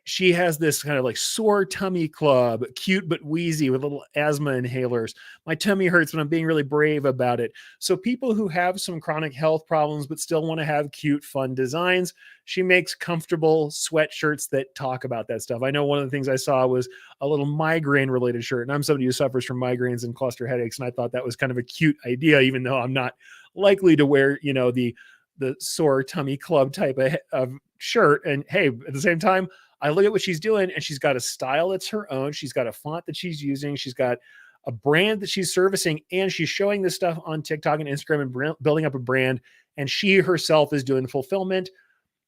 She has this kind of like sore tummy club, cute but wheezy with little asthma inhalers. My tummy hurts when I'm being really brave about it. So people who have some chronic health problems but still want to have cute, fun designs, she makes comfortable sweatshirts that talk about that stuff. I know one of the things I saw was a little migraine related shirt, and I'm somebody who suffers from migraines and cluster headaches, and I thought that was kind of a cute idea, even though I'm not likely to wear, the sore tummy club type of shirt. And hey, at the same time, I look at what she's doing and she's got a style that's her own. She's got a font that she's using. She's got a brand that she's servicing, and she's showing this stuff on TikTok and Instagram and building up a brand. And she herself is doing fulfillment.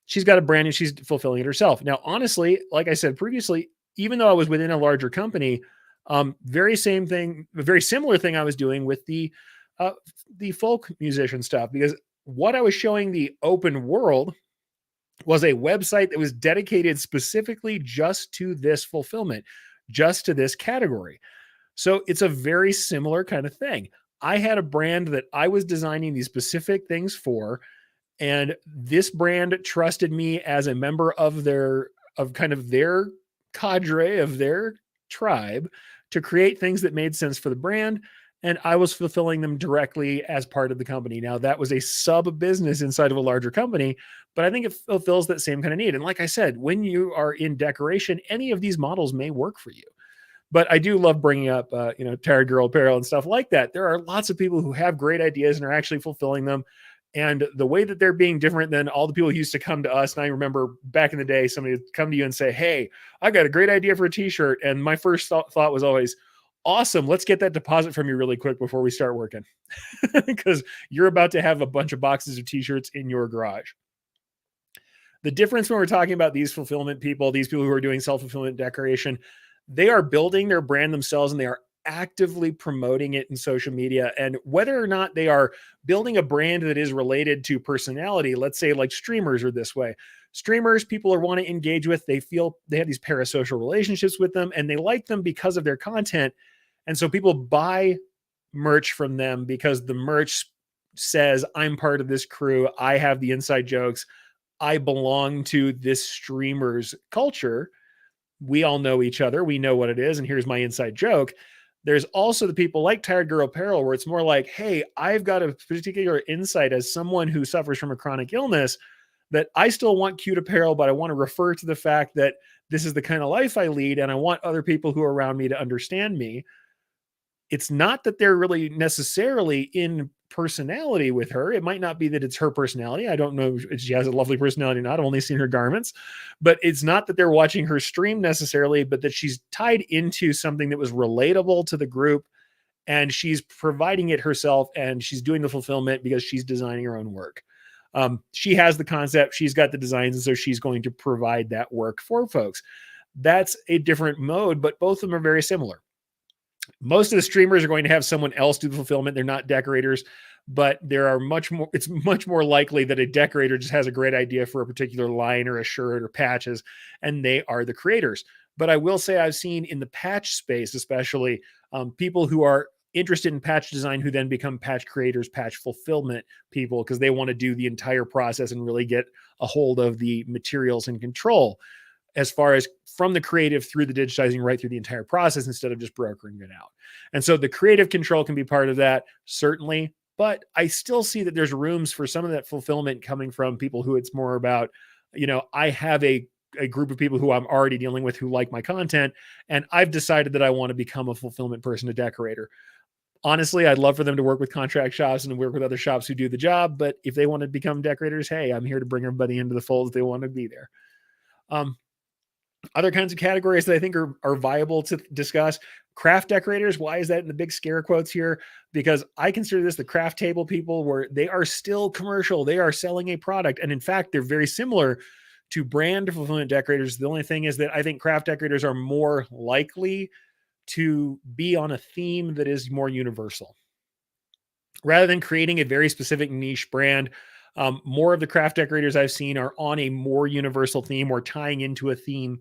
She's got a brand and she's fulfilling it herself. Now, honestly, like I said previously, even though I was within a larger company, very similar thing I was doing with the folk musician stuff, because what I was showing the open world was a website that was dedicated specifically just to this fulfillment, just to this category. So it's a very similar kind of thing. I had a brand that I was designing these specific things for, and this brand trusted me as a member of their cadre, of their tribe, to create things that made sense for the brand. And I was fulfilling them directly as part of the company. Now, that was a sub business inside of a larger company, but I think it fulfills that same kind of need. And like I said, when you are in decoration, any of these models may work for you. But I do love bringing up, Tired Girl Apparel and stuff like that. There are lots of people who have great ideas and are actually fulfilling them. And the way that they're being different than all the people who used to come to us. And I remember back in the day, somebody would come to you and say, "Hey, I got a great idea for a t-shirt." And my first thought was always, "Awesome. Let's get that deposit from you really quick before we start working." Because you're about to have a bunch of boxes of t-shirts in your garage. The difference when we're talking about these fulfillment people, these people who are doing self-fulfillment decoration, they are building their brand themselves and they are actively promoting it in social media. And whether or not they are building a brand that is related to personality, let's say like streamers are this way. Streamers, people are want to engage with, they feel they have these parasocial relationships with them and they like them because of their content. And so people buy merch from them because the merch says, "I'm part of this crew. I have the inside jokes. I belong to this streamer's culture. We all know each other. We know what it is. And here's my inside joke." There's also the people like Tired Girl Apparel where it's more like, "Hey, I've got a particular insight as someone who suffers from a chronic illness. that I still want cute apparel, but I want to refer to the fact that this is the kind of life I lead, and I want other people who are around me to understand me. It's not that they're really necessarily in personality with her. It might not be that it's her personality. I don't know if she has a lovely personality or not. I've only seen her garments, but it's not that they're watching her stream necessarily, but that she's tied into something that was relatable to the group, and she's providing it herself, and she's doing the fulfillment because she's designing her own work. She has the concept, she's got the designs, and so she's going to provide that work for folks. That's a different mode, but both of them are very similar. Most of the streamers are going to have someone else do the fulfillment. They're not decorators, but there are it's much more likely that a decorator just has a great idea for a particular line or a shirt or patches, and they are the creators. But I will say I've seen in the patch space, especially people who are interested in patch design who then become patch creators, patch fulfillment people, because they want to do the entire process and really get a hold of the materials and control as far as from the creative through the digitizing right through the entire process instead of just brokering it out. And so the creative control can be part of that, certainly, but I still see that there's rooms for some of that fulfillment coming from people who it's more about, I have a group of people who I'm already dealing with who like my content, and I've decided that I want to become a fulfillment person, a decorator. Honestly, I'd love for them to work with contract shops and work with other shops who do the job, but if they want to become decorators, hey, I'm here to bring everybody into the fold if they want to be there. Other kinds of categories that I think are viable to discuss. Craft decorators. Why is that in the big scare quotes here? Because I consider this the craft table people, where they are still commercial. They are selling a product. And in fact, they're very similar to brand fulfillment decorators. The only thing is that I think craft decorators are more likely to be on a theme that is more universal. Rather than creating a very specific niche brand, more of the craft decorators I've seen are on a more universal theme or tying into a theme.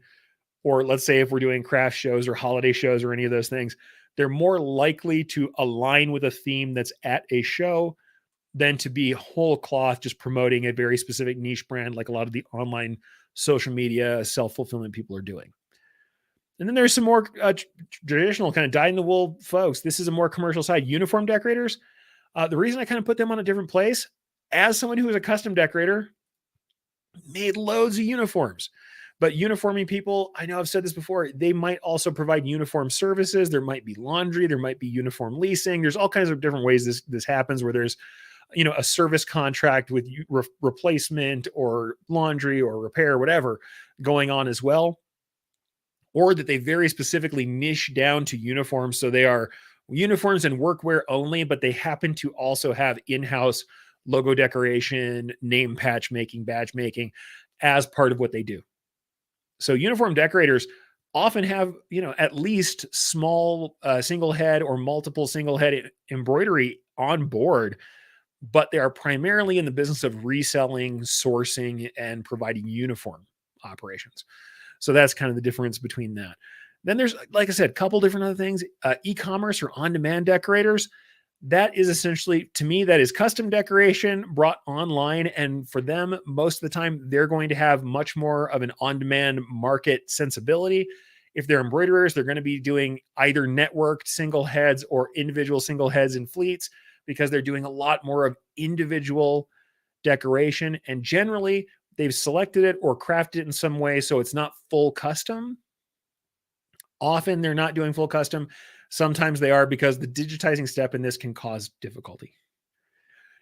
Or let's say if we're doing craft shows or holiday shows or any of those things, they're more likely to align with a theme that's at a show than to be whole cloth just promoting a very specific niche brand like a lot of the online social media self-fulfillment people are doing. And then there's some more traditional kind of dyed-in-the-wool folks. This is a more commercial side. Uniform decorators. The reason I kind of put them on a different place, as someone who is a custom decorator, made loads of uniforms. But uniforming people, I know I've said this before, they might also provide uniform services. There might be laundry. There might be uniform leasing. There's all kinds of different ways this happens, where there's, a service contract with replacement or laundry or repair, whatever, going on as well. Or that they very specifically niche down to uniforms. So they are uniforms and workwear only, but they happen to also have in-house logo decoration, name patch making, badge making as part of what they do. So uniform decorators often have, at least small single head or multiple single head embroidery on board, but they are primarily in the business of reselling, sourcing, and providing uniform operations. So that's kind of the difference between that. Then there's, like I said, a couple different other things. E-commerce or on-demand decorators. That is essentially, to me, that is custom decoration brought online. And for them, most of the time, they're going to have much more of an on-demand market sensibility. If they're embroiderers, they're going to be doing either networked single heads or individual single heads in fleets, because they're doing a lot more of individual decoration. And generally, they've selected it or crafted it in some way so it's not full custom. Often they're not doing full custom. Sometimes they are, because the digitizing step in this can cause difficulty.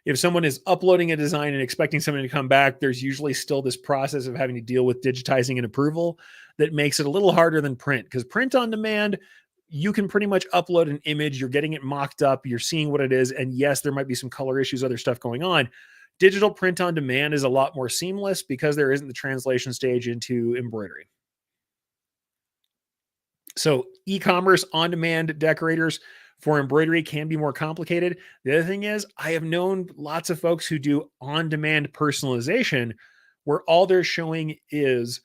If someone is uploading a design and expecting somebody to come back, there's usually still this process of having to deal with digitizing and approval that makes it a little harder than print, because print on demand, you can pretty much upload an image, you're getting it mocked up, you're seeing what it is. And yes, there might be some color issues, other stuff going on. Digital print on demand is a lot more seamless because there isn't the translation stage into embroidery. So e-commerce on-demand decorators for embroidery can be more complicated. The other thing is, I have known lots of folks who do on-demand personalization, where all they're showing is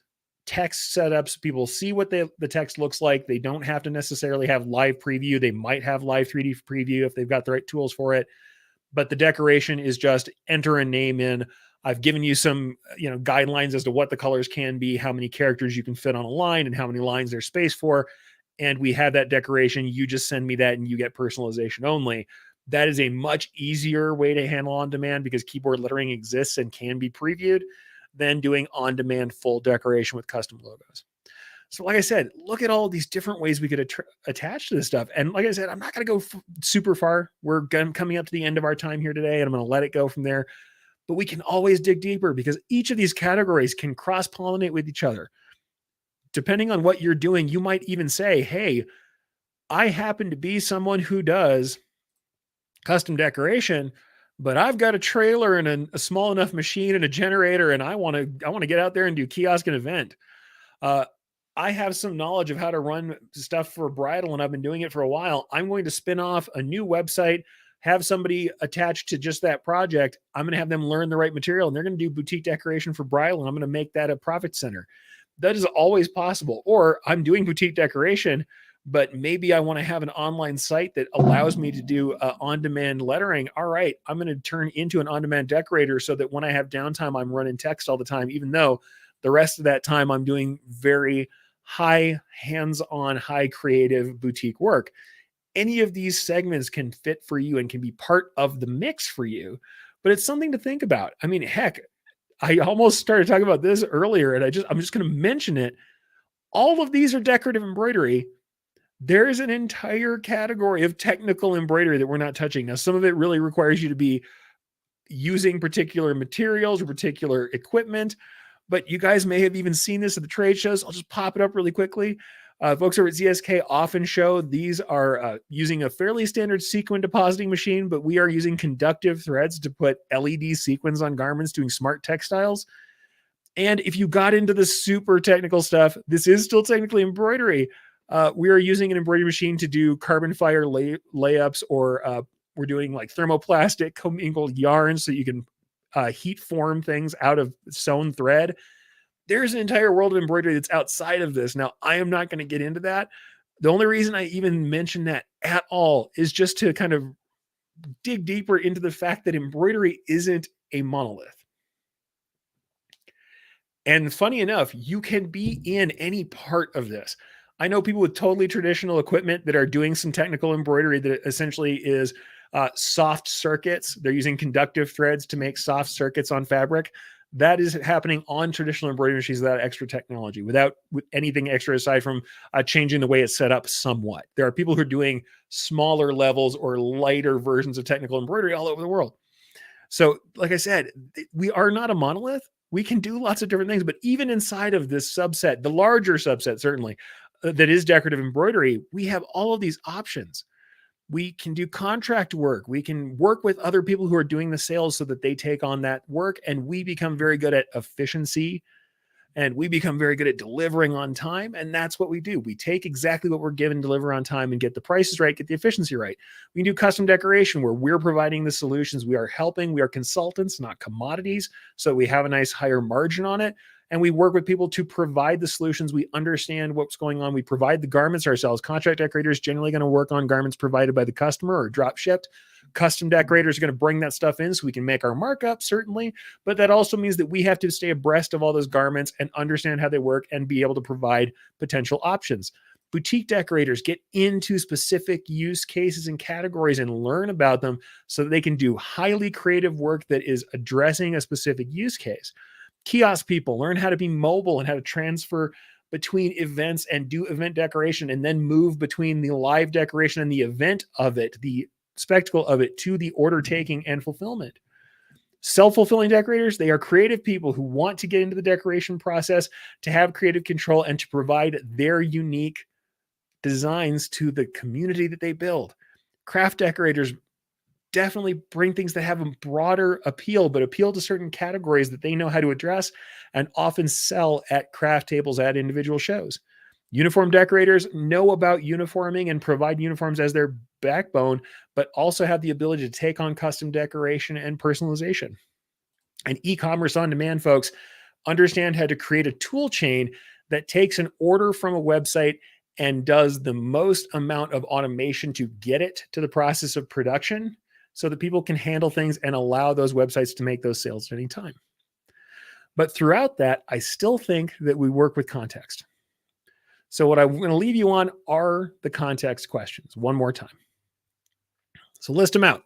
text setups. People see what the text looks like. They don't have to necessarily have live preview. They might have live 3D preview if they've got the right tools for it. But the decoration is just enter a name in. I've given you some, guidelines as to what the colors can be, how many characters you can fit on a line, and how many lines there's space for. And we have that decoration. You just send me that and you get personalization only. That is a much easier way to handle on demand, because keyboard lettering exists and can be previewed. than doing on-demand full decoration with custom logos. So like I said, look at all these different ways we could attach to this stuff. And like I said, I'm not going to go super far. We're coming up to the end of our time here today, and I'm going to let it go from there. But we can always dig deeper because each of these categories can cross-pollinate with each other. Depending on what you're doing, you might even say, hey, I happen to be someone who does custom decoration, but I've got a trailer and a small enough machine and a generator, and I want to get out there and do kiosk and event. I have some knowledge of how to run stuff for bridal, and I've been doing it for a while. I'm going to spin off a new website, have somebody attached to just that project. I'm going to have them learn the right material, and they're going to do boutique decoration for bridal, and I'm going to make that a profit center. That is always possible. Or I'm doing boutique decoration, but maybe I want to have an online site that allows me to do on-demand lettering. All right, I'm going to turn into an on-demand decorator so that when I have downtime, I'm running text all the time, even though the rest of that time I'm doing very high hands-on, high creative boutique work. Any of these segments can fit for you and can be part of the mix for you, but it's something to think about. I mean, heck, I almost started talking about this earlier, and I'm just going to mention it. All of these are decorative embroidery. There is an entire category of technical embroidery that we're not touching. Now, some of it really requires you to be using particular materials or particular equipment, but you guys may have even seen this at the trade shows. I'll just pop it up really quickly. Folks over at ZSK often show these are using a fairly standard sequin depositing machine, but we are using conductive threads to put LED sequins on garments doing smart textiles. And if you got into the super technical stuff, this is still technically embroidery. We are using an embroidery machine to do carbon fiber layups, or we're doing like thermoplastic commingled yarns so you can heat form things out of sewn thread. There's an entire world of embroidery that's outside of this. Now, I am not going to get into that. The only reason I even mention that at all is just to kind of dig deeper into the fact that embroidery isn't a monolith. And funny enough, you can be in any part of this. I know people with totally traditional equipment that are doing some technical embroidery that essentially is soft circuits. They're using conductive threads to make soft circuits on fabric. That is happening on traditional embroidery machines without extra technology, without anything extra aside from changing the way it's set up somewhat. There are people who are doing smaller levels or lighter versions of technical embroidery all over the world. So, like I said, we are not a monolith. We can do lots of different things, but even inside of this subset, the larger subset, certainly, that is decorative embroidery, we have all of these options. We can do contract work. We can work with other people who are doing the sales so that they take on that work, and we become very good at efficiency, and we become very good at delivering on time. And that's what we do. We take exactly what we're given, deliver on time, and get the prices right, get the efficiency right. We can do custom decoration where we're providing the solutions. We are helping. We are consultants, not commodities. So we have a nice higher margin on it. And we work with people to provide the solutions. We understand what's going on. We provide the garments ourselves. Contract decorators generally going to work on garments provided by the customer or drop shipped. Custom decorators are going to bring that stuff in so we can make our markup, certainly. But that also means that we have to stay abreast of all those garments and understand how they work and be able to provide potential options. Boutique decorators get into specific use cases and categories and learn about them so that they can do highly creative work that is addressing a specific use case. Kiosk people learn how to be mobile and how to transfer between events and do event decoration, and then move between the live decoration and the event of it, the spectacle of it, to the order taking and fulfillment. Self-fulfilling decorators, they are creative people who want to get into the decoration process, to have creative control, and to provide their unique designs to the community that they build. Craft decorators definitely bring things that have a broader appeal, but appeal to certain categories that they know how to address and often sell at craft tables at individual shows. Uniform decorators know about uniforming and provide uniforms as their backbone, but also have the ability to take on custom decoration and personalization. And e-commerce on demand folks understand how to create a tool chain that takes an order from a website and does the most amount of automation to get it to the process of production, so that people can handle things and allow those websites to make those sales at any time. But throughout that, I still think that we work with context. So what I'm going to leave you on are the context questions one more time. So list them out.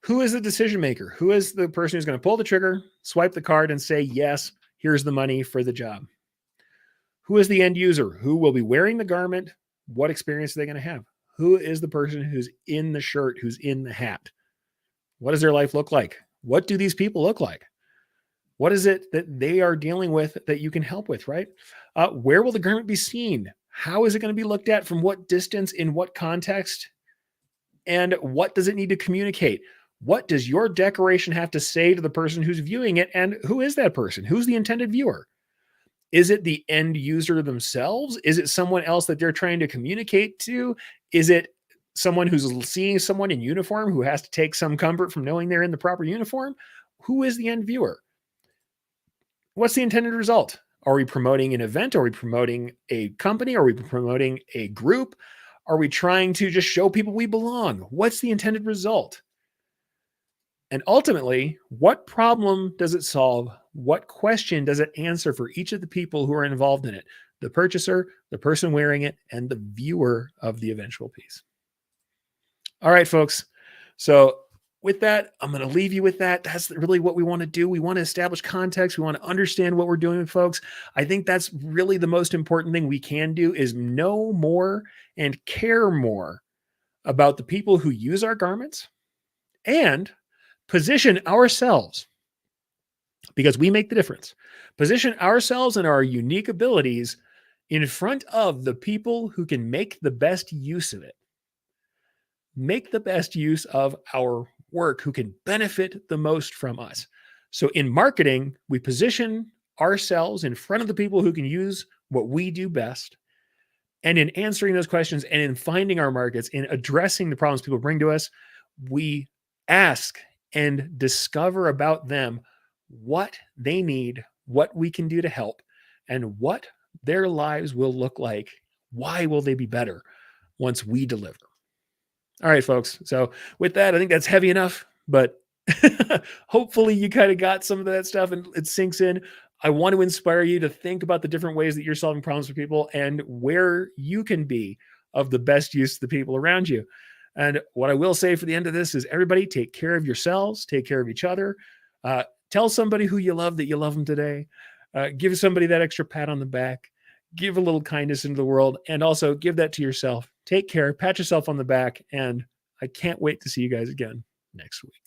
Who is the decision maker? Who is the person who's going to pull the trigger, swipe the card, and say, yes, Here's the money for the job. Who is the end user? Who will be wearing the garment? What experience are they going to have? Who is the person who's in the shirt, who's in the hat? What does their life look like? What do these people look like? What is it that they are dealing with that you can help with, right? Where will the garment be seen? How is it going to be looked at? From what distance? In what context? And what does it need to communicate? What does your decoration have to say to the person who's viewing it? And who is that person? Who's the intended viewer? Is it the end user themselves? Is it someone else that they're trying to communicate to? Is it someone who's seeing someone in uniform who has to take some comfort from knowing they're in the proper uniform? Who is the end viewer? What's the intended result? Are we promoting an event? Are we promoting a company? Are we promoting a group? Are we trying to just show people we belong? What's the intended result? And ultimately, what problem does it solve? What question does it answer for each of the people who are involved in it? The purchaser, the person wearing it, and the viewer of the eventual piece. All right, folks. So with that, I'm going to leave you with that. That's really what we want to do. We want to establish context. We want to understand what we're doing with folks. I think that's really the most important thing we can do is know more and care more about the people who use our garments and position ourselves, because we make the difference, position ourselves and our unique abilities in front of the people who can make the best use of it. Make the best use of our work, who can benefit the most from us. So in marketing, we position ourselves in front of the people who can use what we do best. And in answering those questions and in finding our markets, in addressing the problems people bring to us, we ask and discover about them what they need, what we can do to help, and what their lives will look like. Why will they be better once we deliver? All right, folks. So with that, I think that's heavy enough, but hopefully you kind of got some of that stuff and it sinks in. I want to inspire you to think about the different ways that you're solving problems for people and where you can be of the best use to the people around you. And what I will say for the end of this is everybody take care of yourselves, take care of each other. Tell somebody who you love that you love them today. Give somebody that extra pat on the back. Give a little kindness into the world, and also give that to yourself. Take care, pat yourself on the back, and I can't wait to see you guys again next week.